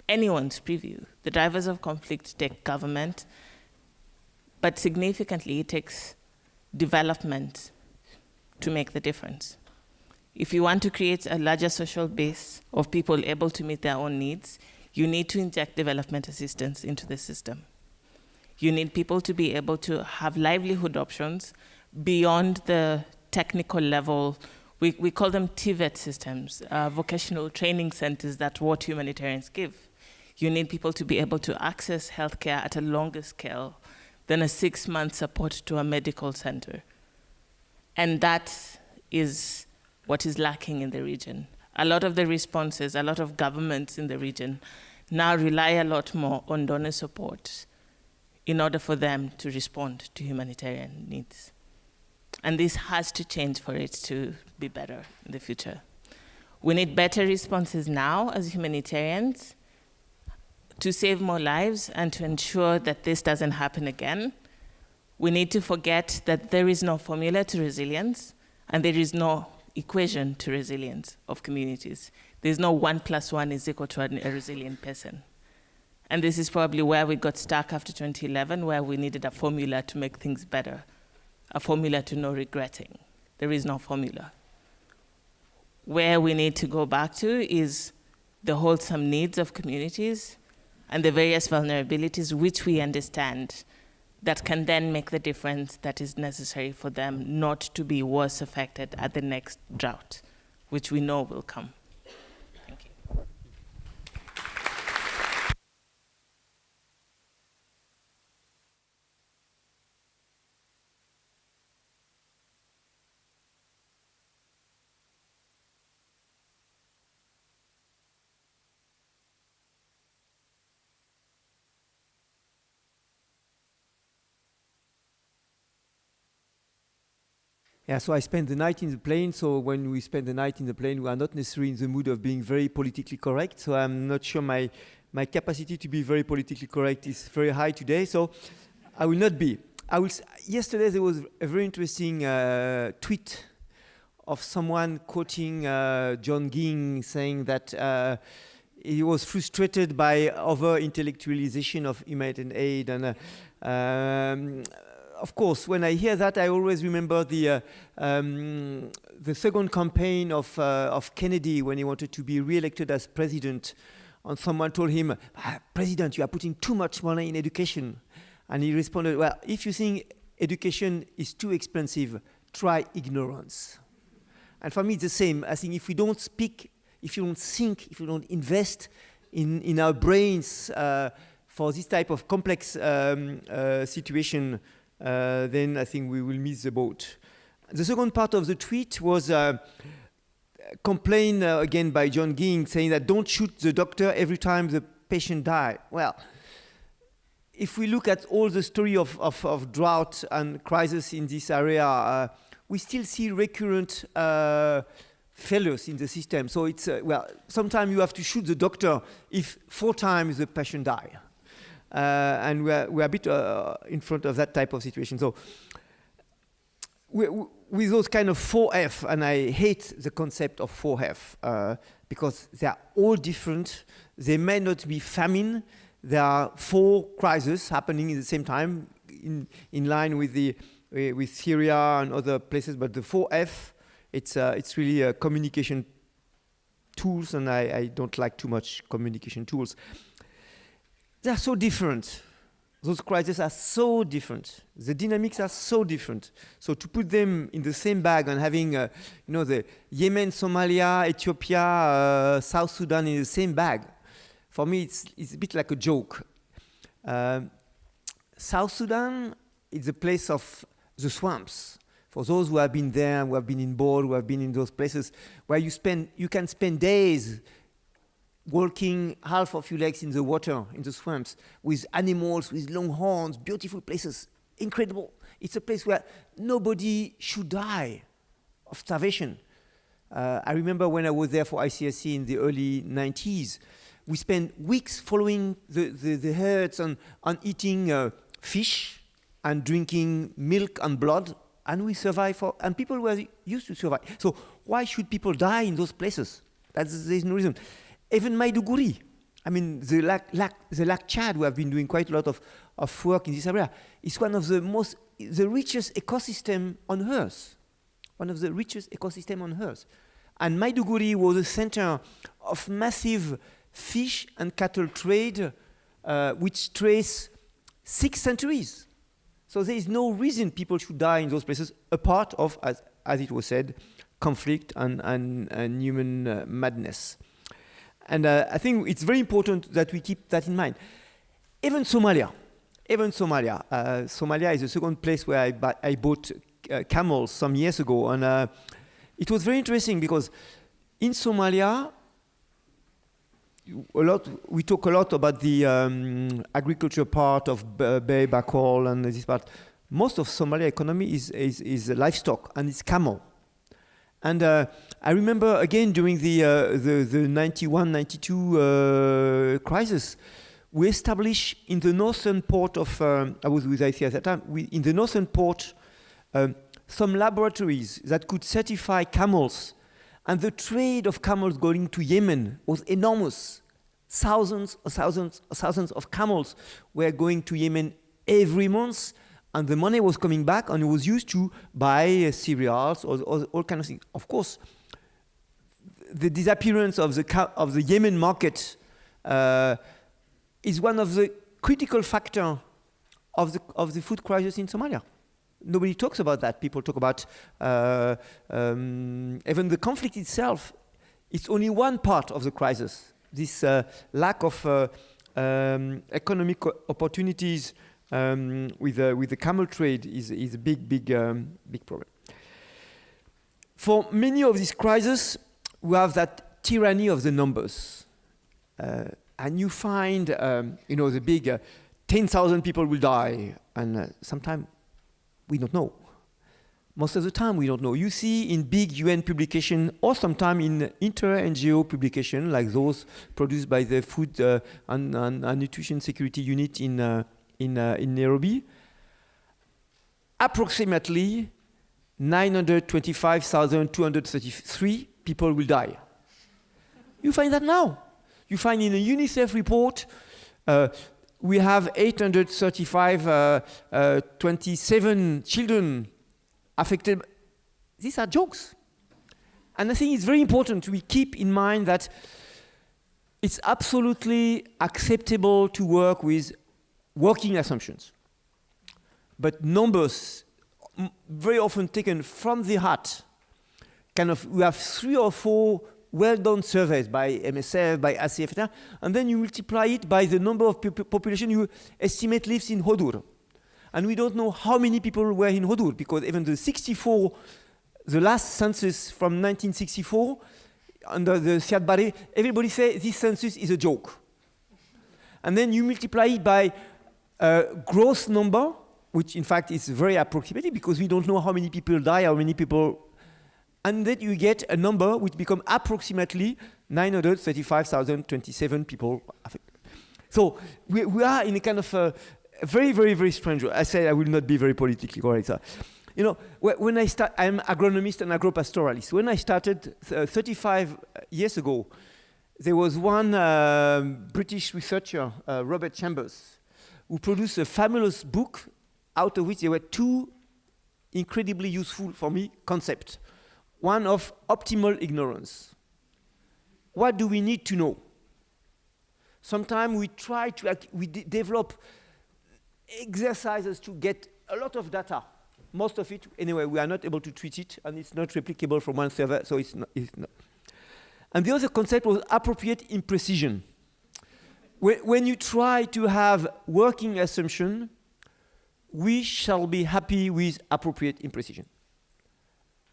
anyone's preview. The drivers of conflict take government, but significantly it takes development to make the difference. If you want to create a larger social base of people able to meet their own needs, you need to inject development assistance into the system. You need people to be able to have livelihood options beyond the technical level. We call them TVET systems, vocational training centers. That's what humanitarians give. You need people to be able to access healthcare at a longer scale than a 6-month support to a medical center. And that is what is lacking in the region. A lot of the responses, a lot of governments in the region now rely a lot more on donor support in order for them to respond to humanitarian needs. And this has to change for it to be better in the future. We need better responses now as humanitarians to save more lives and to ensure that this doesn't happen again. We need to forget that there is no formula to resilience, and there is no equation to resilience of communities. There's no 1 + 1 is equal to a resilient person. And this is probably where we got stuck after 2011, where we needed a formula to make things better, a formula to no regretting. There is no formula. Where we need to go back to is the wholesome needs of communities and the various vulnerabilities which we understand that can then make the difference that is necessary for them not to be worse affected at the next drought, which we know will come. Thank you. Yeah, so I spent the night in the plane. So when we spend the night in the plane, we are not necessarily in the mood of being very politically correct. So I'm not sure my capacity to be very politically correct is very high today. So I will not be. Yesterday there was a very interesting tweet of someone quoting John Ging saying that he was frustrated by over-intellectualization of humanitarian aid. And of course, when I hear that, I always remember the second campaign of Kennedy when he wanted to be re-elected as president. And someone told him, President, you are putting too much money in education. And he responded, well, if you think education is too expensive, try ignorance. And for me, it's the same. I think if we don't speak, if you don't think, if you don't invest in our brains for this type of complex situation, then I think we will miss the boat. The second part of the tweet was a complaint again by John Ging saying that don't shoot the doctor every time the patient dies. Well, if we look at all the story of drought and crisis in this area, we still see recurrent failures in the system. So it's, well, sometimes you have to shoot the doctor if 4 times the patient dies. And we're a bit in front of that type of situation. So with those kind of 4F, and I hate the concept of 4F because they are all different. They may not be famine. There are 4 crises happening at the same time in line with with Syria and other places. But the 4F, it's really communication tools, and I don't like too much communication tools. They are so different. Those crises are so different. The dynamics are so different. So to put them in the same bag and having, the Yemen, Somalia, Ethiopia, South Sudan in the same bag, for me, it's a bit like a joke. South Sudan is the place of the swamps. For those who have been there, who have been in board, who have been in those places, where you can spend days walking half of your legs in the water, in the swamps, with animals, with long horns, beautiful places, incredible. It's a place where nobody should die of starvation. I remember when I was there for ICSC in the early 90s, we spent weeks following the herds on eating fish and drinking milk and blood, and we survived and people were used to survive. So why should people die in those places? There's no reason. Even Maiduguri, I mean, the Lac Chad, we have been doing quite a lot of work in this area, is one of the richest ecosystem on Earth. One of the richest ecosystem on Earth. And Maiduguri was a center of massive fish and cattle trade, which trace 6 centuries. So there is no reason people should die in those places, apart of, as it was said, conflict and human madness. And I think it's very important that we keep that in mind. Even Somalia. Somalia is the second place where I bought camels some years ago. And it was very interesting because in Somalia, we talk a lot about the agriculture part of Bay Backhaul and this part. Most of Somalia economy is livestock and it's camel. And I remember again during the 91-92 crisis, we established in the northern port of, I was with IC at that time, in the northern port, some laboratories that could certify camels. And the trade of camels going to Yemen was enormous. Thousands of camels were going to Yemen every month. And the money was coming back, and it was used to buy cereals or all kinds of things. Of course, the disappearance of the Yemen market is one of the critical factors of the food crisis in Somalia. Nobody talks about that. People talk about even the conflict itself. It's only one part of the crisis. This lack of economic opportunities with the camel trade is a big problem. For many of these crises, we have that tyranny of the numbers. And you find, the big 10,000 people will die, and sometimes we don't know. Most of the time we don't know. You see in big UN publication or sometimes in inter-NGO publication like those produced by the Food and Nutrition Security Unit in Nairobi, approximately 925,233 people will die. You find that now. You find in a UNICEF report, we have 835, 27 children affected. These are jokes. And I think it's very important we keep in mind that it's absolutely acceptable to work with working assumptions. But numbers, very often taken from the heart, we have 3 or 4 well-done surveys by MSF, by ACF, and then you multiply it by the number of population you estimate lives in Hodur. And we don't know how many people were in Hodur, because even the last census from 1964, under the Siad Barre, everybody say this census is a joke. And then you multiply it by a gross number, which in fact is very approximative, because we don't know how many people die, how many people, and then you get a number which becomes approximately 935,027 people affected. So we are in a kind of very, very, very strange. I say I will not be very politically correct. When I start, I'm agronomist and agropastoralist. When I started 35 years ago, there was one British researcher, Robert Chambers, who produced a fabulous book out of which there were 2 incredibly useful for me concepts. One of optimal ignorance. What do we need to know? Sometimes we try to develop exercises to get a lot of data. Most of it, anyway, we are not able to treat it, and it's not replicable from one server, so it's not. And the other concept was appropriate imprecision. When you try to have working assumption, we shall be happy with appropriate imprecision.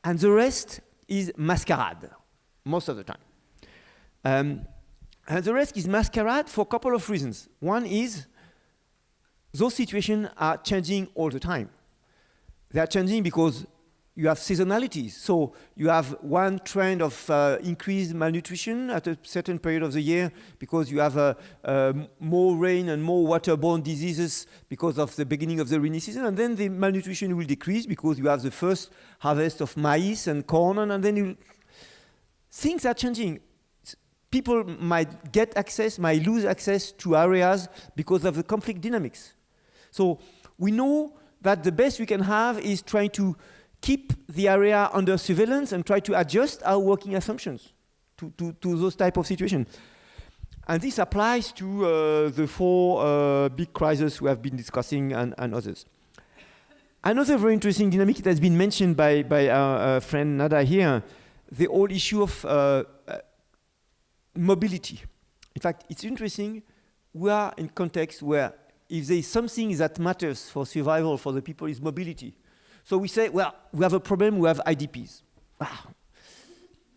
And the rest is masquerade, most of the time. And the rest is masquerade for a couple of reasons. One is those situations are changing all the time. They are changing because you have seasonalities. So you have one trend of increased malnutrition at a certain period of the year because you have more rain and more waterborne diseases because of the beginning of the rainy season. And then the malnutrition will decrease because you have the first harvest of maize and corn. And then things are changing. People might get access, might lose access to areas because of the conflict dynamics. So we know that the best we can have is trying to keep the area under surveillance and try to adjust our working assumptions to those type of situations. And this applies to the 4 big crises we have been discussing and others. Another very interesting dynamic that has been mentioned by our friend Ndeda here, the whole issue of mobility. In fact, it's interesting, we are in context where if there is something that matters for survival for the people is mobility. So we say, well, we have a problem, we have IDPs. Wow.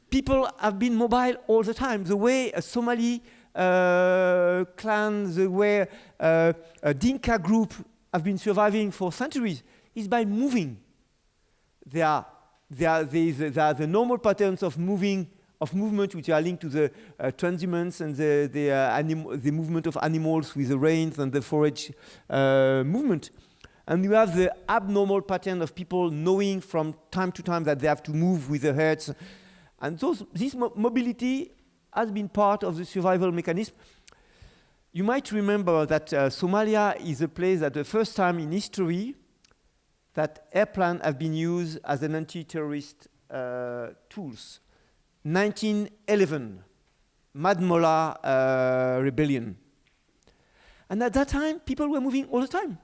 People have been mobile all the time. The way a Somali clan, the way a Dinka group have been surviving for centuries is by moving. There are the normal patterns of movement which are linked to the transhumance and the movement of animals with the rains and the forage movement. And you have the abnormal pattern of people knowing from time to time that they have to move with the herds. And this mobility has been part of the survival mechanism. You might remember that Somalia is a place that the first time in history that airplanes have been used as an anti-terrorist tools. 1911, Mad Mullah rebellion. And at that time, people were moving all the time.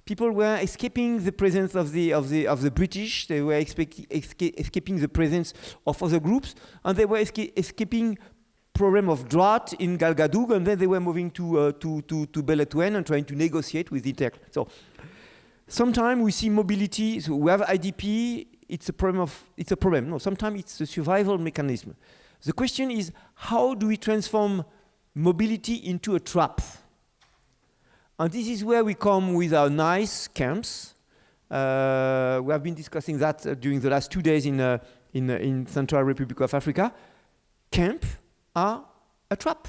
People were escaping the presence of the British. They were escaping the presence of other groups, and they were escaping problem of drought in Galgadoug, and then they were moving to Beletwen and trying to negotiate with the Inter. So sometimes we see mobility. So we have IDP. It's a problem. No, sometimes it's a survival mechanism. The question is, how do we transform mobility into a trap? And this is where we come with our nice camps. We have been discussing that during the last 2 days in Central Republic of Africa. Camp are a trap.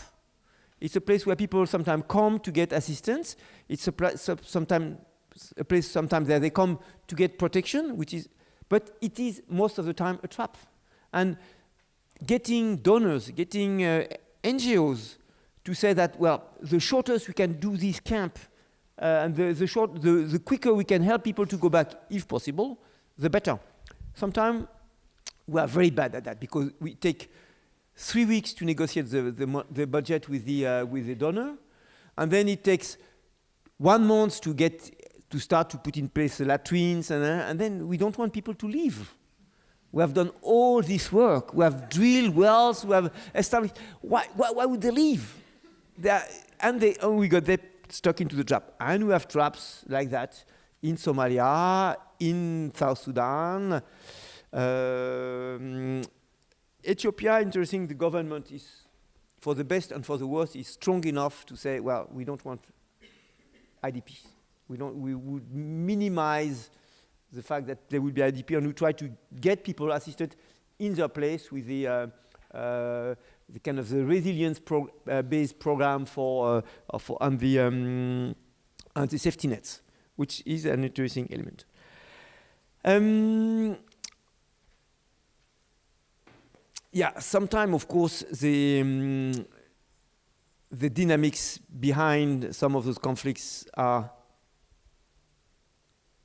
It's a place where people sometimes come to get assistance. It's a place sometimes where they come to get protection, but it is most of the time a trap. And getting donors, getting NGOs to say that, well, the shortest we can do this camp, and the quicker we can help people to go back, if possible, the better. Sometimes we are very bad at that because we take 3 weeks to negotiate the budget with the donor, and then it takes 1 month to start to put in place the latrines, and then we don't want people to leave. We have done all this work. We have drilled wells. We have established. Why would they leave? We got them stuck into the trap. And we have traps like that in Somalia, in South Sudan. Ethiopia, interesting, the government is, for the best and for the worst, is strong enough to say, well, we don't want IDPs. We would minimize the fact that there will be IDP, and we try to get people assisted in their place with the kind of the resilience based program and the safety nets, which is an interesting element. Sometimes, of course, the dynamics behind some of those conflicts are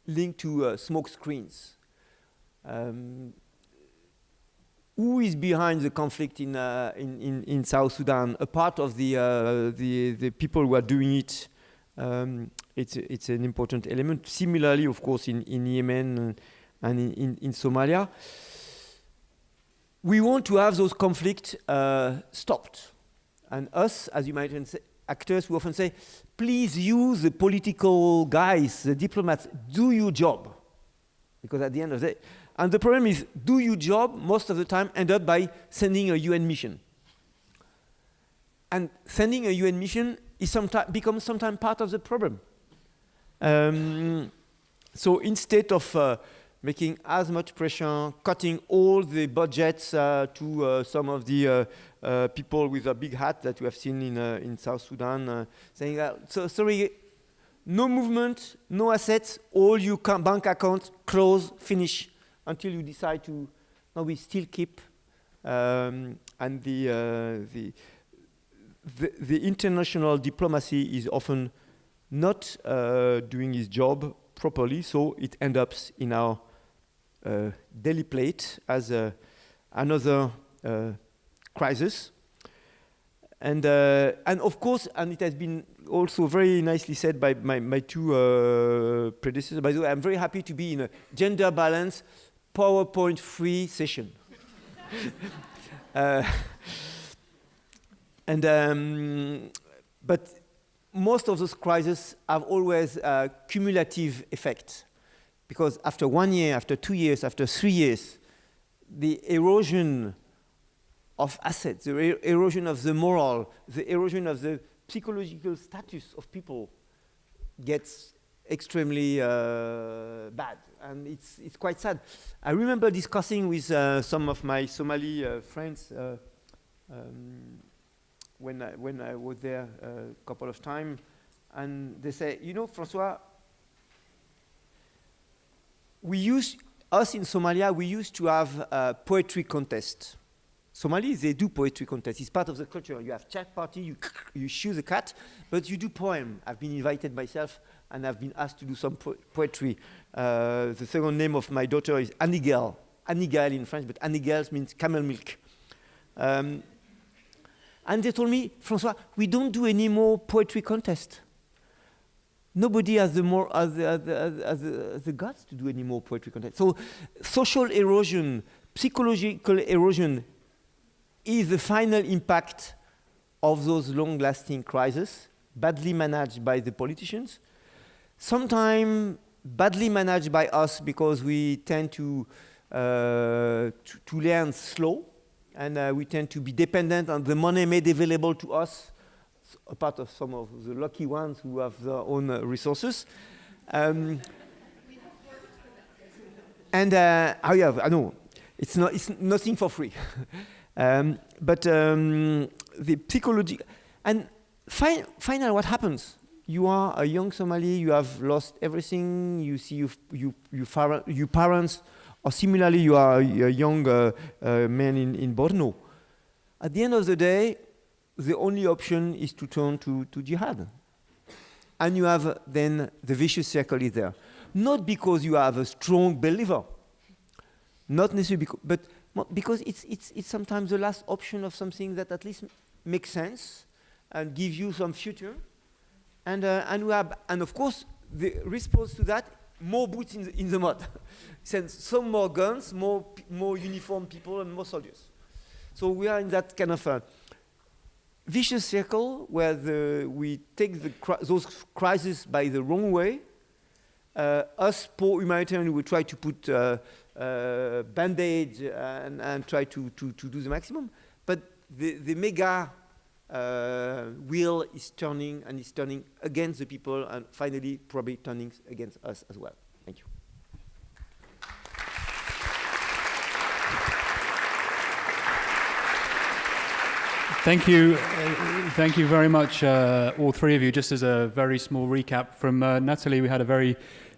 linked to smoke screens. Who is behind the conflict in South Sudan? A part of the people who are doing it. It's an important element. Similarly, of course, in Yemen and in Somalia. We want to have those conflicts stopped. And us, as humanitarian actors, we often say, please use the political guys, the diplomats, do your job. Because at the end of the day, and the problem is, do your job, most of the time, end up by sending a UN mission. And sending a UN mission becomes sometimes part of the problem. So instead of making as much pressure, cutting all the budgets to some of the people with a big hat that we have seen in South Sudan, saying that, so sorry, no movement, no assets, all your bank accounts, close, finish, until you decide to, no, we still keep, and the international diplomacy is often not doing its job properly, so it ends up in our daily plate as another crisis. And of course, and it has been also very nicely said by my two predecessors. By the way, I'm very happy to be in a gender balance, PowerPoint-free session. But most of those crises have always a cumulative effect. Because after 1 year, after 2 years, after 3 years, the erosion of assets, the erosion of the moral, the erosion of the psychological status of people gets extremely bad. And it's quite sad. I remember discussing with some of my Somali friends when I was there a couple of times, and they say, you know, François, us in Somalia, we used to have a poetry contest. Somalis, they do poetry contest. It's part of the culture. You have chat party, you choose a cat, but you do poem. I've been invited myself, and I've been asked to do some poetry. The second name of my daughter is Anigel. Anigel in French, but Anigel means camel milk. And they told me, François, we don't do any more poetry contest. Nobody has the guts to do any more poetry contest. So social erosion, psychological erosion is the final impact of those long-lasting crises, badly managed by the politicians, sometimes badly managed by us because we tend to learn slow, and we tend to be dependent on the money made available to us, a part of some of the lucky ones who have their own resources. I know, it's nothing for free. But the psychology, and finally what happens? You are a young Somali, you have lost everything, you see your parents, or similarly you are a young man in Borno. At the end of the day, the only option is to turn to jihad. And you have then the vicious circle is there. Not because you have a strong believer, not necessarily but because it's sometimes the last option of something that at least makes sense and gives you some future. And of course, the response to that, more boots in the mud. Send some more guns, more uniformed people, and more soldiers. So we are in that kind of vicious circle where we take those crises by the wrong way. Us poor humanitarians, we try to put band-aids and try to do the maximum. But the mega wheel is turning, and it's turning against the people, and finally probably turning against us as well. Thank you. Thank you very much, all three of you. Just as a very small recap from Natalie, we had a very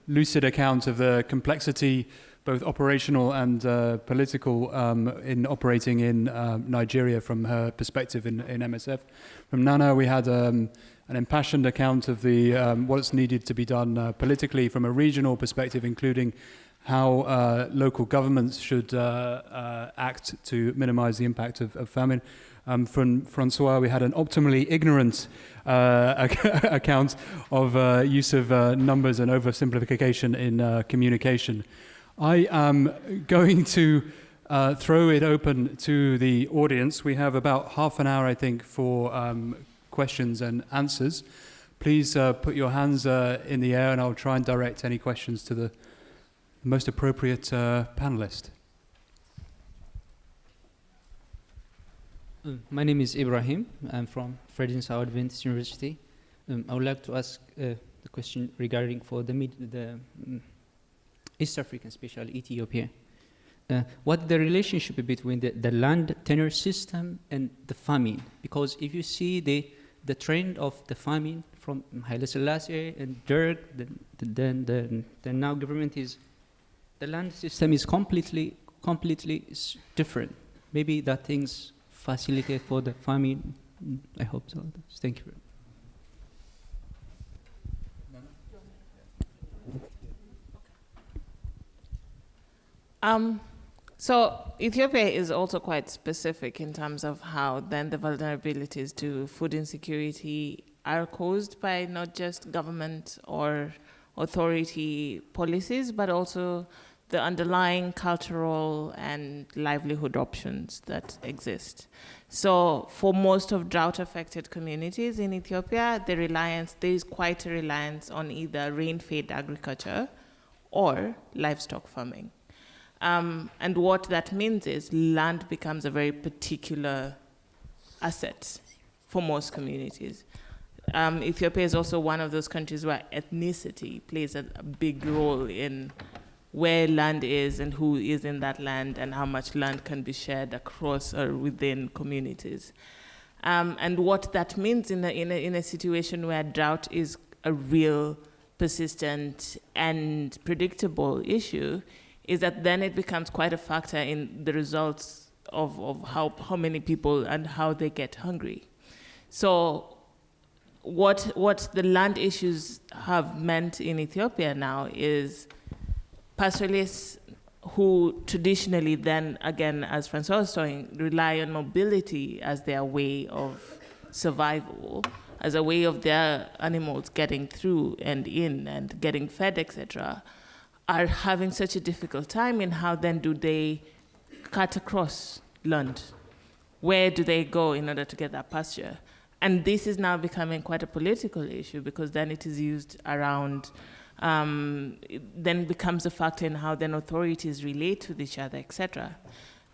lucid account of the complexity, both operational and political, in operating in Nigeria from her perspective in MSF. From Nana, we had an impassioned account of the what's needed to be done politically from a regional perspective, including how local governments should act to minimize the impact of famine. From François, we had an optimally ignorant account of use of numbers and oversimplification in communication. I am going to throw it open to the audience. We have about half an hour, I think, for questions and answers. Please put your hands in the air, and I'll try and direct any questions to the most appropriate panelist. My name is Ibrahim. I'm from Frederick Adventist University. I would like to ask the question regarding for the East African, especially Ethiopia. What the relationship between the land tenure system and the famine? Because if you see the trend of the famine from Haile Selassie and Derg, then the now government is, the land system is completely different. Maybe that things facilitate for the famine. I hope so. Thank you. So Ethiopia is also quite specific in terms of how then the vulnerabilities to food insecurity are caused by not just government or authority policies, but also the underlying cultural and livelihood options that exist. So for most of drought-affected communities in Ethiopia, there is quite a reliance on either rain-fed agriculture or livestock farming. And what that means is land becomes a very particular asset for most communities. Ethiopia is also one of those countries where ethnicity plays a big role in where land is and who is in that land and how much land can be shared across or within communities. And what that means in a situation where drought is a real, persistent, and predictable issue is that then it becomes quite a factor in the results of how many people and how they get hungry. So what the land issues have meant in Ethiopia now is pastoralists who traditionally then, again, as François was saying, rely on mobility as their way of survival, as a way of their animals getting through and in and getting fed, etc., are having such a difficult time in how then do they cut across land? Where do they go in order to get that pasture? And this is now becoming quite a political issue, because then it is used around, it then becomes a factor in how then authorities relate with each other, etc.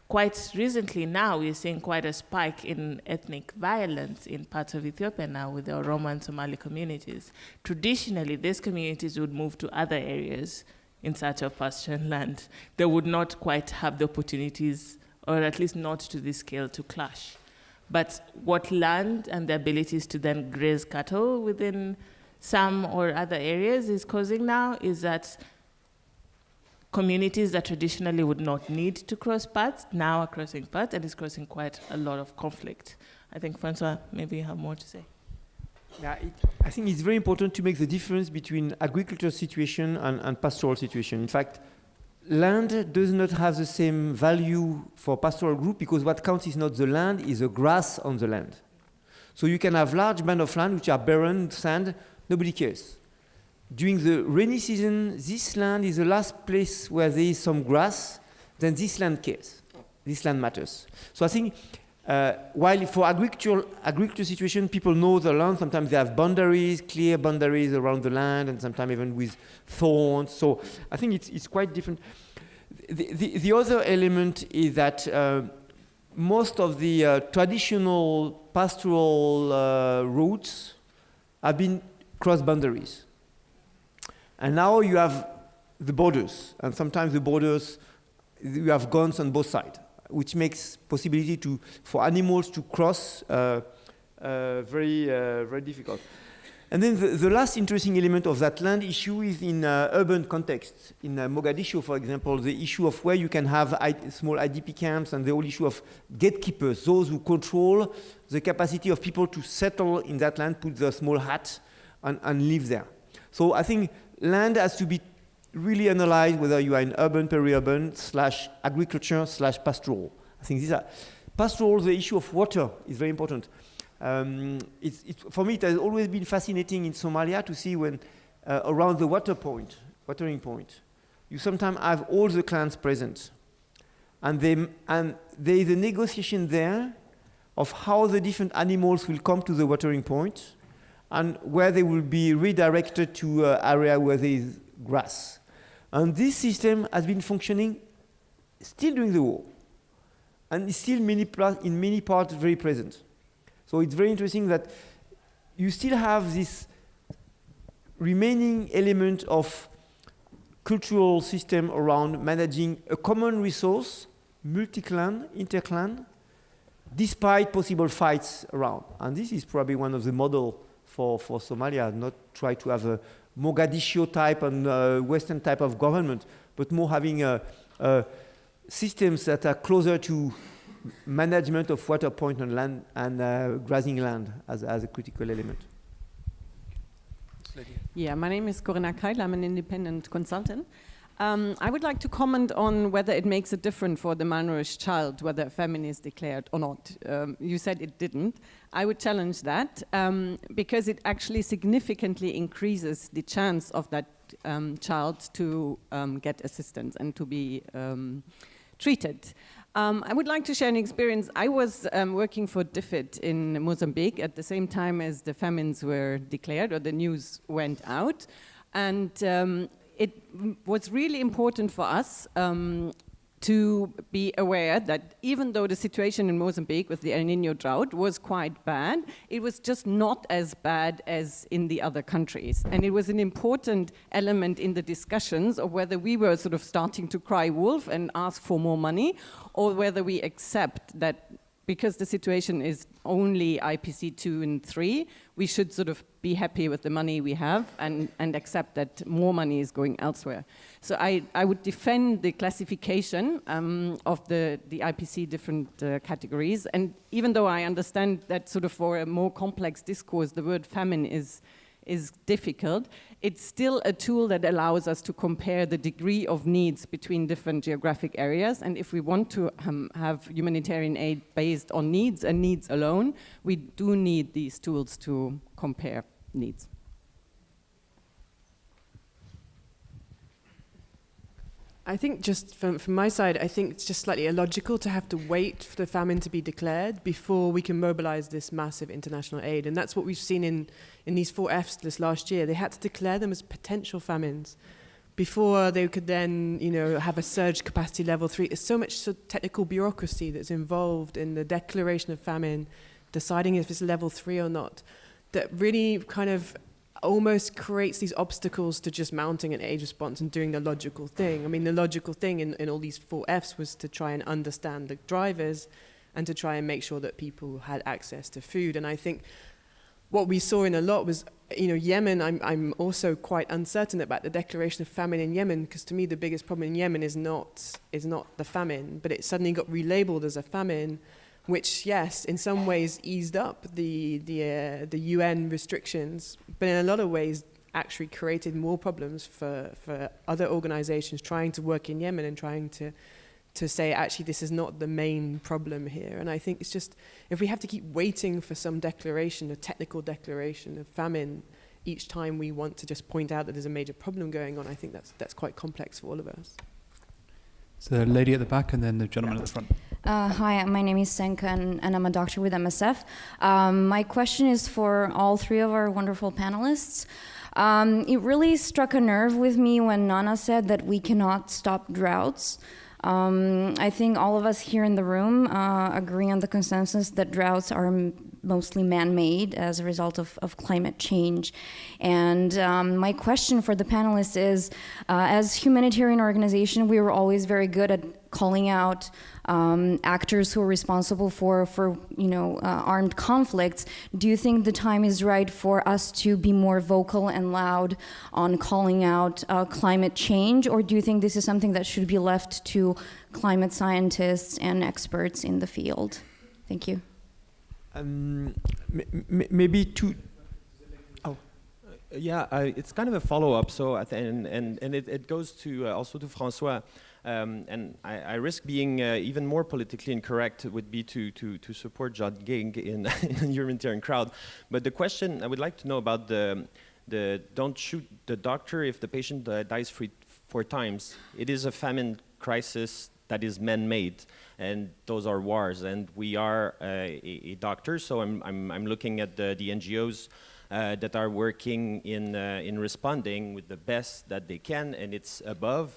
Quite recently now, we're seeing quite a spike in ethnic violence in parts of Ethiopia now with the Oromo and Somali communities. Traditionally, these communities would move to other areas in search of pasture and land. They would not quite have the opportunities, or at least not to this scale, to clash. But what land and the abilities to then graze cattle within some or other areas is causing now is that communities that traditionally would not need to cross paths now are crossing paths, and it's causing quite a lot of conflict. I think, François, maybe you have more to say. Yeah, I think it's very important to make the difference between agriculture situation and pastoral situation. In fact, land does not have the same value for pastoral group, because what counts is not the land, is the grass on the land. So you can have large bands of land which are barren, sand, nobody cares. During the rainy season, this land is the last place where there is some grass, then this land cares. This land matters. So I think while for agriculture situation, people know the land, sometimes they have boundaries, clear boundaries around the land, and sometimes even with thorns. So I think it's quite different. The other element is that most of the traditional pastoral routes have been cross boundaries. And now you have the borders, and sometimes the borders, you have guns on both sides, which makes possibility for animals to cross very difficult. And then the last interesting element of that land issue is in urban context. In Mogadishu, for example, the issue of where you can have small IDP camps, and the whole issue of gatekeepers, those who control the capacity of people to settle in that land, put the small hat and live there. So I think land has to be really analyzed, whether you are in urban, peri-urban, / agriculture / pastoral. I think these are pastoral. The issue of water is very important. For me, it has always been fascinating in Somalia to see when around the watering point, you sometimes have all the clans present, and there is a negotiation there of how the different animals will come to the watering point, and where they will be redirected to an area where there is grass. And this system has been functioning still during the war, and is still in many parts very present. So it's very interesting that you still have this remaining element of cultural system around managing a common resource, multi-clan, inter-clan, despite possible fights around. And this is probably one of the models for Somalia, not try to have a Mogadishu type and Western type of government, but more having systems that are closer to management of water point on land and grazing land as a critical element. Yeah, my name is Corinna Keil. I'm an independent consultant. I would like to comment on whether it makes a difference for the malnourished child whether a famine is declared or not. You said it didn't. I would challenge that because it actually significantly increases the chance of that child to get assistance and to be treated. I would like to share an experience. I was working for DFID in Mozambique at the same time as the famines were declared or the news went out. And it was really important for us to be aware that even though the situation in Mozambique with the El Niño drought was quite bad, it was just not as bad as in the other countries. And it was an important element in the discussions of whether we were sort of starting to cry wolf and ask for more money, or whether we accept that because the situation is only IPC 2 and 3, we should sort of be happy with the money we have and accept that more money is going elsewhere. So I would defend the classification of the IPC different categories. And even though I understand that sort of for a more complex discourse, the word famine is is difficult, it's still a tool that allows us to compare the degree of needs between different geographic areas. And if we want to have humanitarian aid based on needs and needs alone, we do need these tools to compare needs. I think just from my side, I think it's just slightly illogical to have to wait for the famine to be declared before we can mobilize this massive international aid. And that's what we've seen in these 4 Fs this last year. They had to declare them as potential famines before they could then, have a surge capacity level 3. There's so much technical bureaucracy that's involved in the declaration of famine, deciding if it's level 3 or not, that really kind of almost creates these obstacles to just mounting an aid response and doing the logical thing. I mean, the logical thing in all these 4 Fs was to try and understand the drivers and to try and make sure that people had access to food. And I think what we saw in a lot was, Yemen, I'm also quite uncertain about the declaration of famine in Yemen, because to me the biggest problem in Yemen is not the famine, but it suddenly got relabeled as a famine, which, yes, in some ways eased up the UN restrictions, but in a lot of ways actually created more problems for other organizations trying to work in Yemen and trying to say, actually, this is not the main problem here. And I think it's just, if we have to keep waiting for some declaration, a technical declaration of famine, each time we want to just point out that there's a major problem going on, I think that's quite complex for all of us. So the lady at the back and then the gentleman at the front. Hi, my name is Senka and I'm a doctor with MSF. My question is for all 3 of our wonderful panelists. It really struck a nerve with me when Nana said that we cannot stop droughts. I think all of us here in the room agree on the consensus that droughts are mostly man-made as a result of climate change. And my question for the panelists is, as humanitarian organization, we were always very good at calling out actors who are responsible for armed conflicts. Do you think the time is right for us to be more vocal and loud on calling out climate change, or do you think this is something that should be left to climate scientists and experts in the field? Thank you. Maybe two. Yeah, it's kind of a follow-up. So it goes to also to François. And I risk being even more politically incorrect would be to support John Ging in the humanitarian crowd. But the question I would like to know about the don't shoot the doctor if the patient dies 4 times. It is a famine crisis that is man-made, and those are wars. And we are a doctor, so I'm looking at the NGOs that are working in responding with the best that they can, and it's above.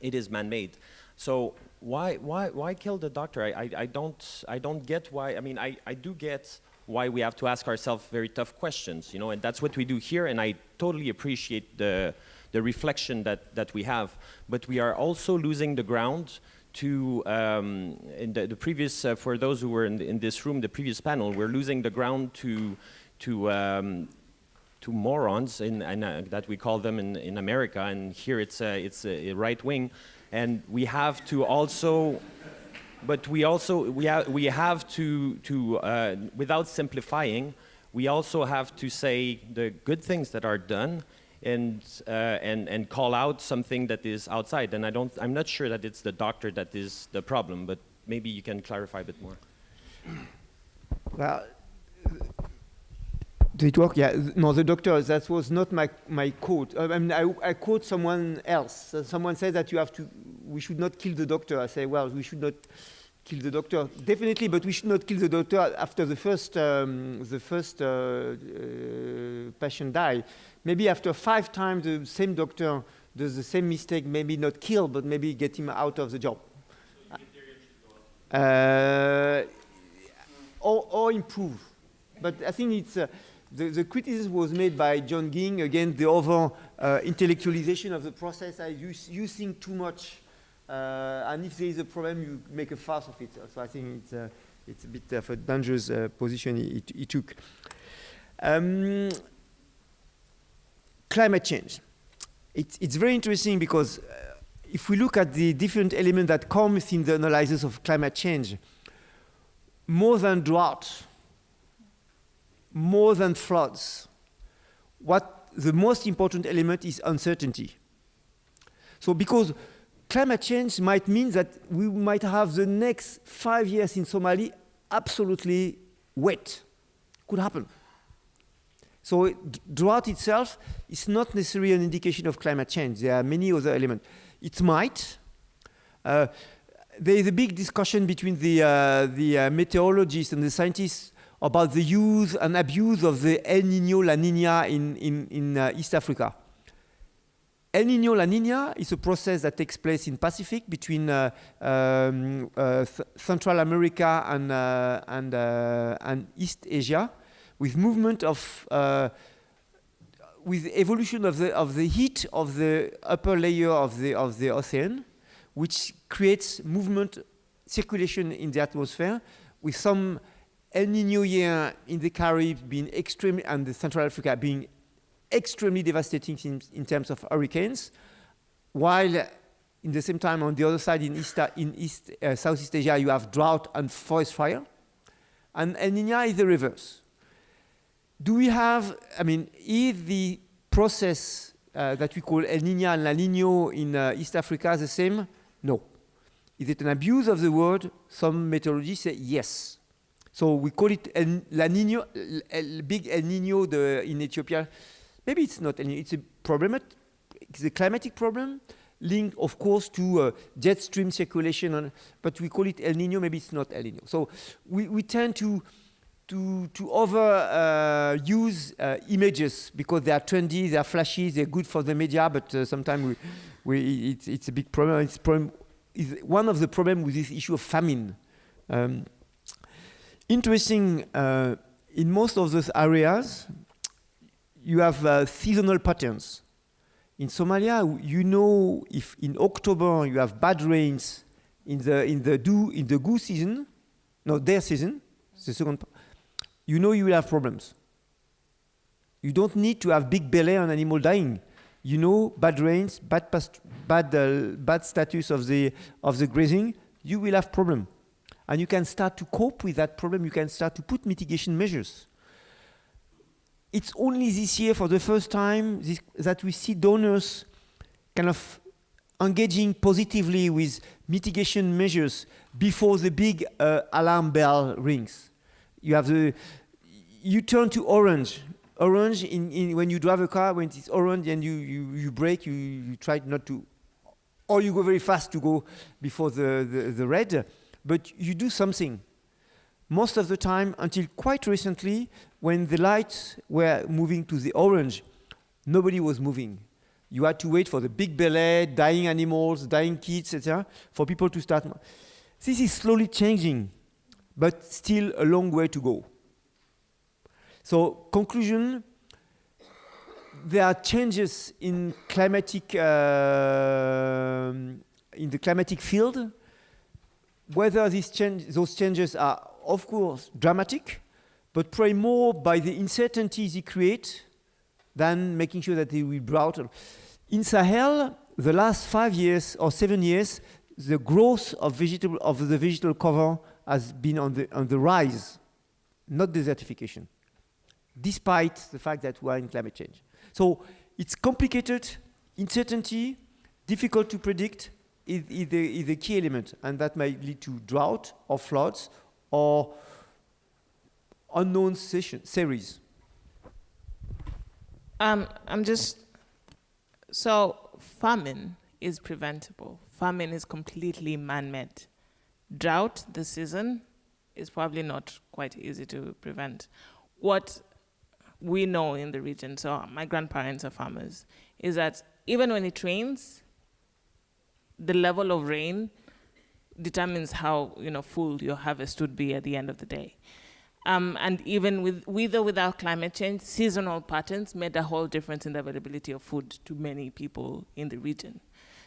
It is man-made. So why kill the doctor? I don't get why. I mean, I do get why we have to ask ourselves very tough questions, and that's what we do here. And I totally appreciate the reflection that we have. But we are also losing the ground to in the previous for those who were in this room, the previous panel, we're losing the ground to morons that we call them in America, and here it's a right wing, and we have to also, but we have to without simplifying, we also have to say the good things that are done, and call out something that is outside. And I'm not sure that it's the doctor that is the problem, but maybe you can clarify a bit more. Well. Did it work? Yeah. No, the doctor, that was not my quote. I quote someone else. Someone said that we should not kill the doctor. I say, well, we should not kill the doctor. Definitely, but we should not kill the doctor after the first patient die. Maybe after 5 times the same doctor does the same mistake, maybe not kill, but maybe get him out of the job. Or improve. But I think it's... The criticism was made by John Ging against the over intellectualization of the process. You think too much, and if there is a problem, you make a fuss of it. So I think it's a bit of a dangerous position he took. Climate change. It's very interesting because if we look at the different elements that come in the analysis of climate change, more than drought, more than floods, what the most important element is uncertainty. So because climate change might mean that we might have the next 5 years in Somalia absolutely wet. Could happen. So drought itself is not necessarily an indication of climate change. There are many other elements. It might. There is a big discussion between the meteorologists and the scientists about the use and abuse of the El Niño, La Niña in East Africa. El Niño, La Niña is a process that takes place in Pacific between Central America and East Asia, with movement of with evolution of the heat of the upper layer of the ocean, which creates movement, circulation in the atmosphere, with some El Niño year in the Caribbean being extremely, and the Central Africa being extremely devastating in terms of hurricanes, while in the same time on the other side in Southeast Asia you have drought and forest fire, and El Niño is the reverse. Do we have, I mean, is the process that we call El Niño and La Niño in East Africa the same? No. Is it an abuse of the word? Some meteorologists say yes. So we call it La Niño, big El Niño in Ethiopia. Maybe it's not El Niño, it's a problem, it's a climatic problem linked, of course, to jet stream circulation, but we call it El Niño, maybe it's not El Niño. So we tend to use images because they are trendy, they are flashy, they're good for the media, but sometimes it's a big problem. It's one of the problems with this issue of famine. Interesting, in most of those areas, you have seasonal patterns. In Somalia, you know, if in October you have bad rains in the goose season, no, their season, the second part, you know you will have problems. You don't need to have big belay on animal dying. You know, bad rains, bad status of the grazing, you will have problem. And you can start to cope with that problem. You can start to put mitigation measures. It's only this year, for the first time, that we see donors kind of engaging positively with mitigation measures before the big alarm bell rings. You turn to orange. Orange, when you drive a car, when it's orange and you brake, you try not to, or you go very fast to go before the red, but you do something. Most of the time, until quite recently, when the lights were moving to the orange, nobody was moving. You had to wait for the big belay, dying animals, dying kids, etc., for people to start. This is slowly changing, but still a long way to go. So, conclusion, there are changes in climatic, in the climatic field. Whether those changes are, of course, dramatic, but probably more by the uncertainties they create than making sure that they will drought. In Sahel, the last 5 years or 7 years, the growth of the vegetable cover has been on the rise, not desertification, despite the fact that we are in climate change. So it's complicated, uncertainty, difficult to predict is the key element, and that might lead to drought or floods or unknown series. So famine is preventable. Famine is completely man-made. Drought, the season, is probably not quite easy to prevent. What we know in the region, so my grandparents are farmers, is that even when it rains, the level of rain determines how full your harvest would be at the end of the day. And even with or without climate change, seasonal patterns made a whole difference in the availability of food to many people in the region.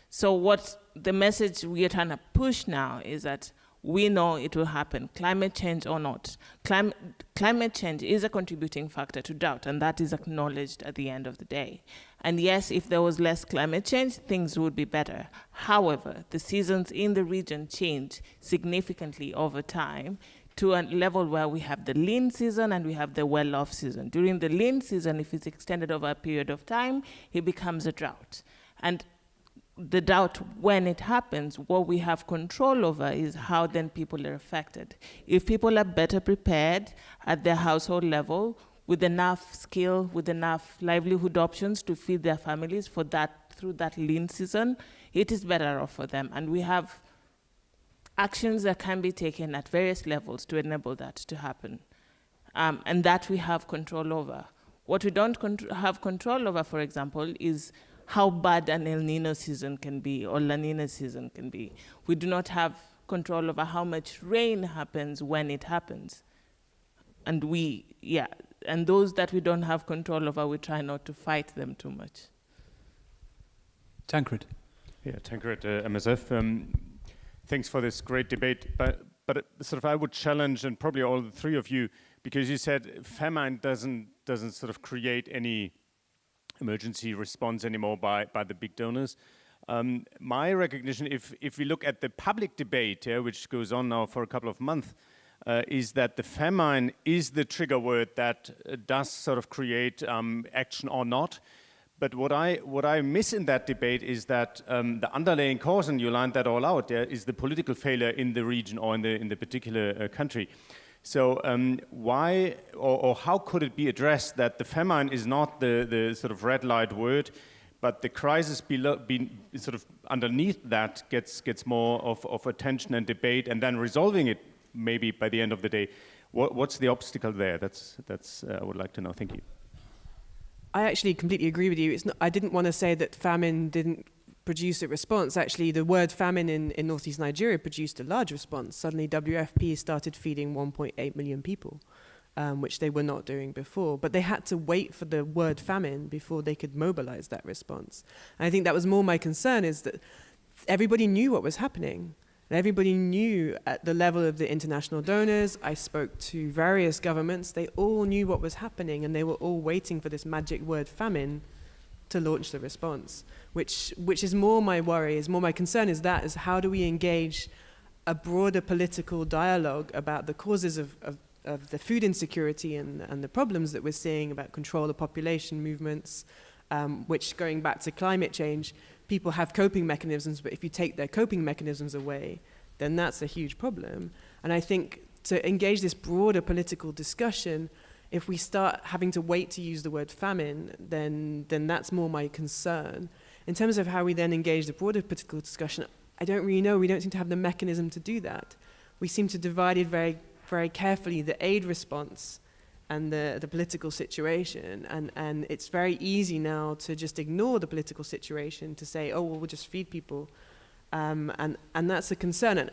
So what the message we are trying to push now is that we know it will happen, climate change or not. Climate change is a contributing factor to drought, and that is acknowledged at the end of the day. And yes, if there was less climate change, things would be better. However, the seasons in the region change significantly over time to a level where we have the lean season and we have the well-off season. During the lean season, if it's extended over a period of time, it becomes a drought. And the drought, when it happens, what we have control over is how then people are affected. If people are better prepared at their household level, with enough skill, with enough livelihood options to feed their families for that, through that lean season, it is better off for them. And we have actions that can be taken at various levels to enable that to happen. And that we have control over. What we don't have control over, for example, is how bad an El Nino season can be or La Nina season can be. We do not have control over how much rain happens when it happens. And and those that we don't have control over, we try not to fight them too much. Tancred. Yeah, Tancred, MSF. Thanks for this great debate. But sort of I would challenge, and probably all the three of you, because you said famine doesn't sort of create any emergency response anymore by the big donors. My recognition, if we look at the public debate, which goes on now for a couple of months, is that the famine is the trigger word that does sort of create action or not. But what I miss in that debate is that the underlying cause, and you lined that all out, is the political failure in the region or in the particular country. So why or how could it be addressed that the famine is not the sort of red light word, but the crisis sort of underneath that gets more of attention and debate, and then resolving it maybe by the end of the day? What's the obstacle there? That's I would like to know. Thank you. I actually completely agree with you. I didn't want to say that famine didn't produce a response. Actually, the word famine in northeast Nigeria produced a large response. Suddenly, WFP started feeding 1.8 million people, which they were not doing before. But they had to wait for the word famine before they could mobilize that response. And I think that was more my concern, is that everybody knew what was happening. And everybody knew at the level of the international donors. I spoke to various governments. They all knew what was happening, and they were all waiting for this magic word famine to launch the response, which is more my worry, is more my concern, is how do we engage a broader political dialogue about the causes of the food insecurity and the problems that we're seeing about control of population movements, which, going back to climate change, people have coping mechanisms, but if you take their coping mechanisms away, then that's a huge problem. And I think to engage this broader political discussion, if we start having to wait to use the word famine, then that's more my concern. In terms of how we then engage the broader political discussion, I don't really know. We don't seem to have the mechanism to do that. We seem to divide it very, very carefully, the aid response and the political situation. And it's very easy now to just ignore the political situation, to say, oh, well, we'll just feed people. And that's a concern. And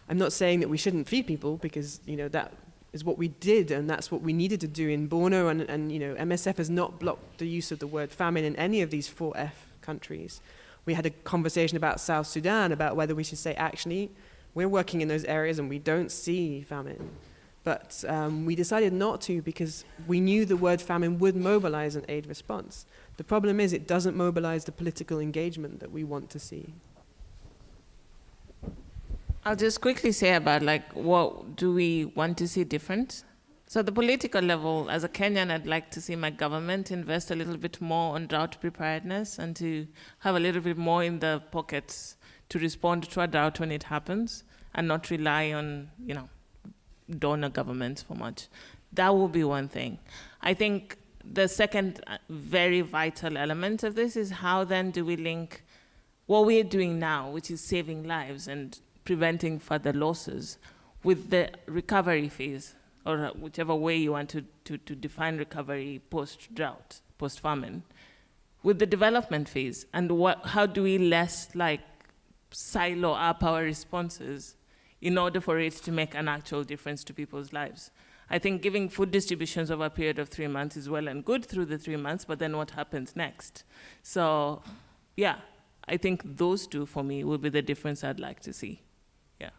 I'm not saying that we shouldn't feed people, because, that is what we did, and that's what we needed to do in Borno. And MSF has not blocked the use of the word famine in any of these 4F countries. We had a conversation about South Sudan, about whether we should say, actually, we're working in those areas and we don't see famine. But we decided not to, because we knew the word famine would mobilize an aid response. The problem is it doesn't mobilize the political engagement that we want to see. I'll just quickly say about what do we want to see different? So at the political level, as a Kenyan, I'd like to see my government invest a little bit more on drought preparedness and to have a little bit more in the pockets to respond to a drought when it happens, and not rely on, donor governments for much. That will be one thing. I think the second very vital element of this is how then do we link what we're doing now, which is saving lives and preventing further losses, with the recovery phase, or whichever way you want to define recovery post-drought, post-famine, with the development phase, and how do we less silo up our responses in order for it to make an actual difference to people's lives. I think giving food distributions over a period of 3 months is well and good through the 3 months, but then what happens next? So, yeah, I think those two for me will be the difference I'd like to see. Yeah.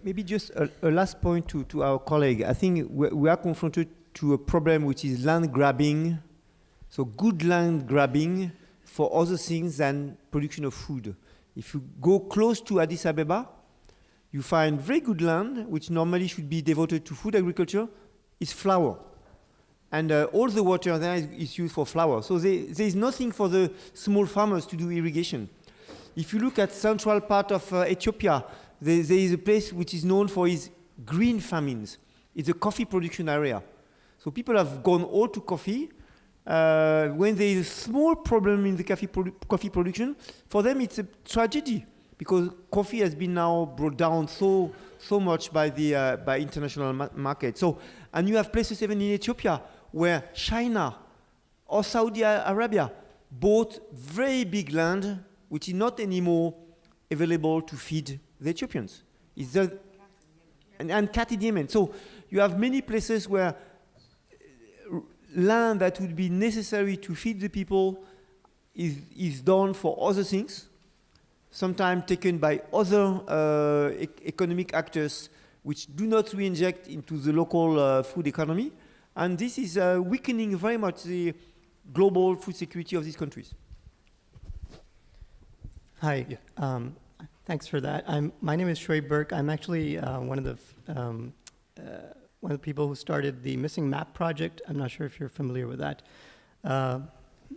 Maybe just a last point to our colleague. I think we are confronted to a problem which is land grabbing, so good land grabbing for other things than production of food. If you go close to Addis Ababa, you find very good land, which normally should be devoted to food agriculture, is flour. And all the water there is used for flour. So there is nothing for the small farmers to do irrigation. If you look at central part of Ethiopia, there is a place which is known for its green famines. It's a coffee production area. So people have gone all to coffee. When there is a small problem in the coffee production, for them it's a tragedy because coffee has been now brought down so much by the by international market. So, and you have places even in Ethiopia where China or Saudi Arabia bought very big land, which is not anymore available to feed the Ethiopians. It's just, and cat in Yemen. So you have many places where land that would be necessary to feed the people is done for other things, sometimes taken by other economic actors which do not re-inject into the local food economy. And this is weakening very much the global food security of these countries. Hi, thanks for that. My name is Shoaib Burke. I'm actually one of the people who started the Missing Map project. I'm not sure if you're familiar with that.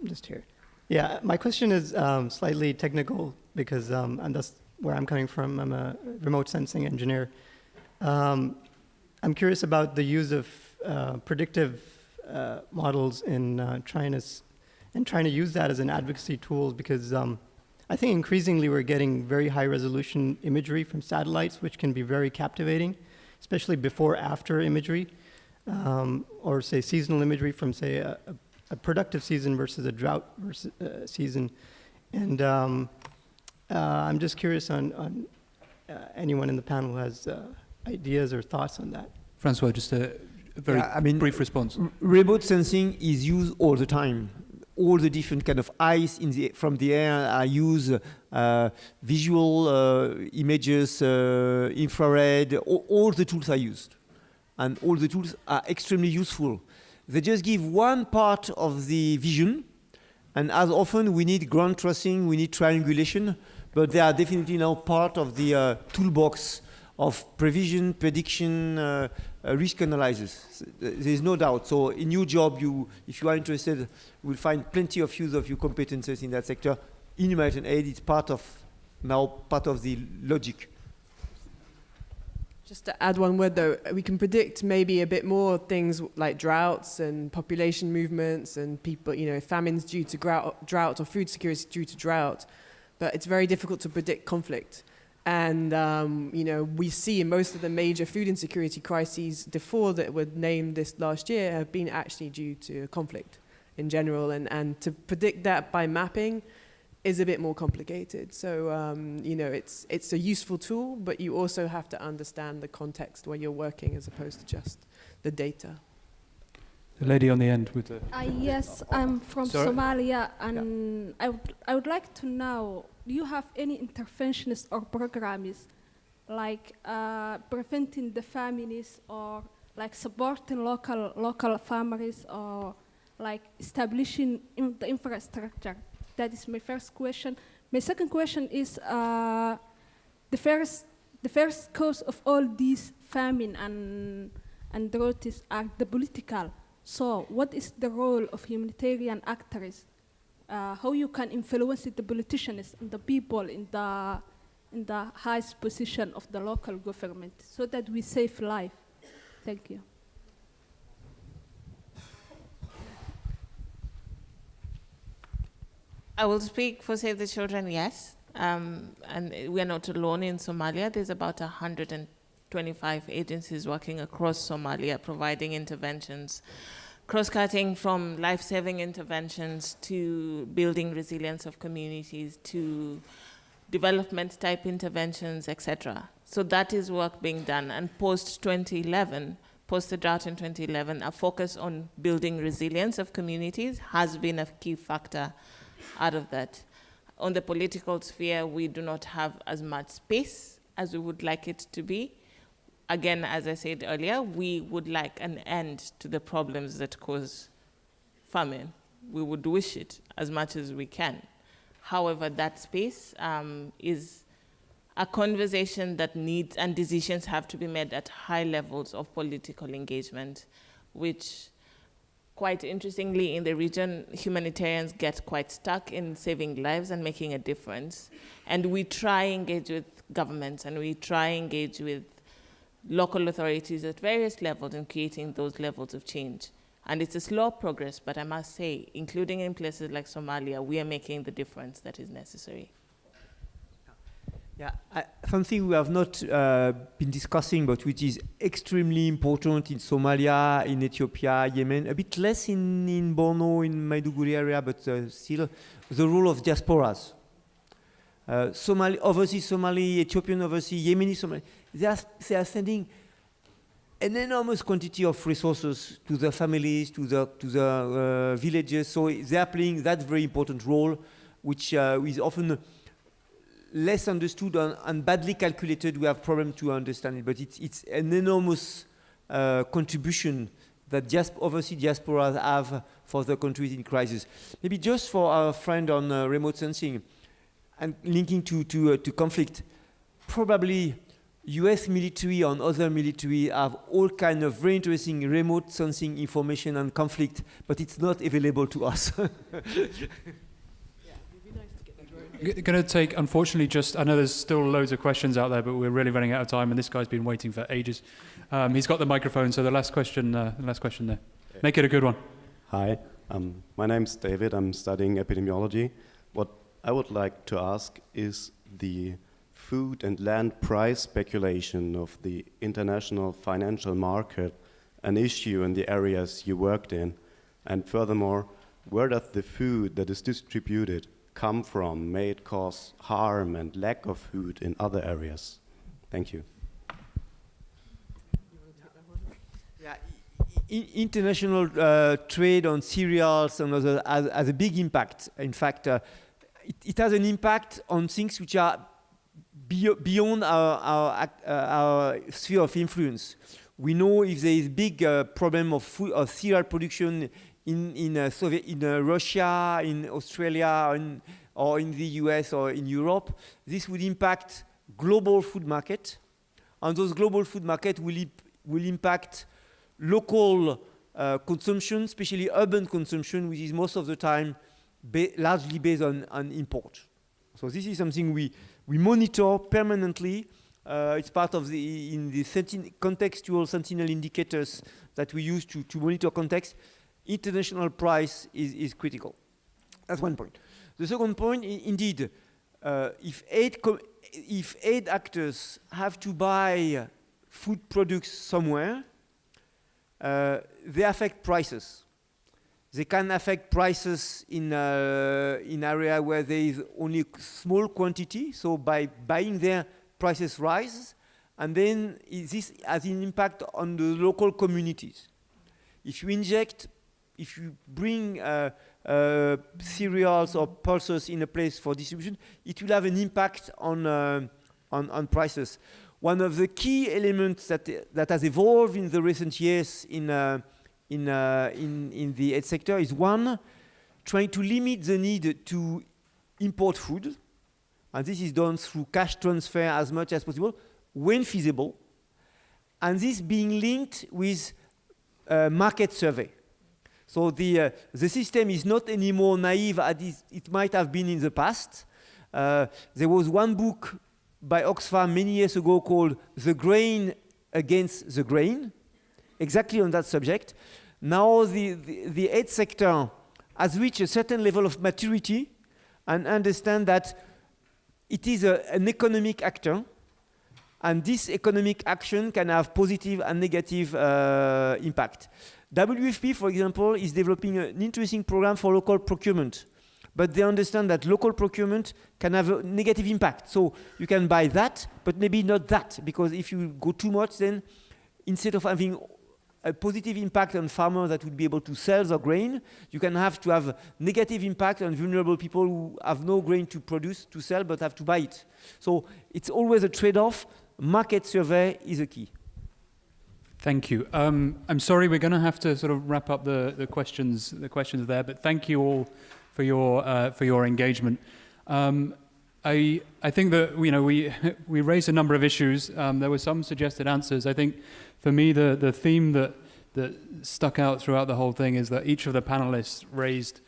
Just here. Yeah, my question is slightly technical because and that's where I'm coming from. I'm a remote sensing engineer. I'm curious about the use of predictive models in trying to use that as an advocacy tool because I think increasingly we're getting very high resolution imagery from satellites, which can be very captivating, especially before-after imagery, or say seasonal imagery from say a productive season versus a drought season. And I'm just curious on anyone in the panel who has ideas or thoughts on that. François, just a very brief response. Remote sensing is used all the time. All the different kind of eyes from the air are used, visual images, infrared, all the tools are used. And all the tools are extremely useful. They just give one part of the vision, and as often we need ground trussing, we need triangulation, but they are definitely now part of the toolbox of prevision, prediction, risk analysis. There's no doubt. So in your job, if you are interested, will find plenty of use of your competences in that sector. In humanitarian aid, it's part of the logic. Just to add one word though, we can predict maybe a bit more things like droughts and population movements and people, famines due to drought or food security due to drought, but it's very difficult to predict conflict. And, we see in most of the major food insecurity crises before that were named this last year have been actually due to conflict in general. And to predict that by mapping is a bit more complicated. So, it's a useful tool, but you also have to understand the context where you're working as opposed to just the data. The lady on the end with the... Yes, I'm from Somalia, and I would like to know, do you have any interventions or programs like preventing the famines or like supporting local farmers or like establishing the infrastructure? That is my first question. My second question is the first cause of all these famine and drought are the political. So what is the role of humanitarian actors? How you can influence the politicians and the people in the highest position of the local government so that we save life? Thank you. I will speak for Save the Children, yes. And we are not alone in Somalia. There's about 125 agencies working across Somalia, providing interventions, cross-cutting from life-saving interventions to building resilience of communities to development-type interventions, etc. So that is work being done. And post-2011, post the drought in 2011, a focus on building resilience of communities has been a key factor out of that. On the political sphere, we do not have as much space as we would like it to be. Again, as I said earlier, we would like an end to the problems that cause famine. We would wish it as much as we can. However, that space is a conversation that needs and decisions have to be made at high levels of political engagement, which, quite interestingly, in the region, humanitarians get quite stuck in saving lives and making a difference. And we try engage with governments, and we try engage with local authorities at various levels in creating those levels of change. And it's a slow progress, but I must say, including in places like Somalia, we are making the difference that is necessary. Yeah, something we have not been discussing, but which is extremely important in Somalia, in Ethiopia, Yemen, a bit less in Borno, in Maiduguri area, but still the role of diasporas. Overseas Somali, Ethiopian overseas, Yemeni Somali, they are sending an enormous quantity of resources to the families, to the villages. So they are playing that very important role, which is often less understood and badly calculated. We have problem to understand it, but it's an enormous contribution that overseas diasporas have for the countries in crisis. Maybe just for our friend on remote sensing and linking to conflict, probably US military and other military have all kind of very interesting remote sensing information on conflict, but it's not available to us. Going to take, unfortunately, I know there's still loads of questions out there, but we're really running out of time, and this guy's been waiting for ages. He's got the microphone, so the last question there. Make it a good one. Hi, my name's David. I'm studying epidemiology. What I would like to ask is the food and land price speculation of the international financial market an issue in the areas you worked in? And furthermore, where does the food that is distributed come from? May it cause harm and lack of food in other areas? Thank you. Yeah, international trade on cereals and other has a big impact. In fact, it has an impact on things which are beyond our sphere of influence. We know if there is big problem of food or cereal production in Russia, in Australia, or in the US or in Europe, this would impact global food market, and those global food market will impact local consumption, especially urban consumption, which is most of the time largely based on import. So this is something we monitor permanently. It's part of the contextual sentinel indicators that we use to monitor context. International price is critical. That's one point. The second point, indeed, if aid actors have to buy food products somewhere, they affect prices. They can affect prices in area where there is only small quantity. So by buying there, prices rise, and then this has an impact on the local communities. If you bring cereals or pulses in a place for distribution, it will have an impact on prices. One of the key elements that has evolved in the recent years in the aid sector is one, trying to limit the need to import food, and this is done through cash transfer as much as possible when feasible, and this being linked with market survey. So the system is not anymore naive as it might have been in the past. There was one book by Oxfam many years ago called "The Grain Against the Grain," exactly on that subject. Now the aid sector has reached a certain level of maturity and understand that it is an economic actor, and this economic action can have positive and negative impact. WFP, for example, is developing an interesting program for local procurement, but they understand that local procurement can have a negative impact. So you can buy that, but maybe not that, because if you go too much, then instead of having a positive impact on farmers that would be able to sell their grain, you can have to have negative impact on vulnerable people who have no grain to produce, to sell, but have to buy it. So it's always a trade-off. Market survey is a key. Thank you. I'm sorry, we're going to have to sort of wrap up the questions there, but thank you all for your engagement. I think that we raised a number of issues. There were some suggested answers. I think for me the theme that stuck out throughout the whole thing is that each of the panelists raised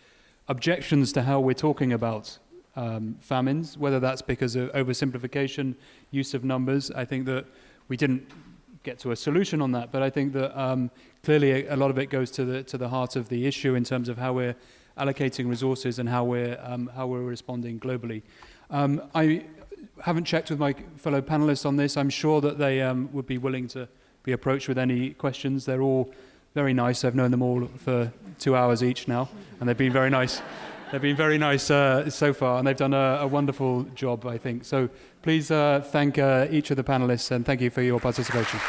objections to how we're talking about famines, whether that's because of oversimplification, use of numbers. I think that we didn't get to a solution on that, but I think that clearly a lot of it goes to the heart of the issue in terms of how we're allocating resources and how we're responding globally. I haven't checked with my fellow panelists on this. I'm sure that they would be willing to be approached with any questions. They're all very nice. I've known them all for 2 hours each now, and they've been very nice. They've been very nice so far, and they've done a wonderful job, I think. So please thank each of the panelists, and thank you for your participation.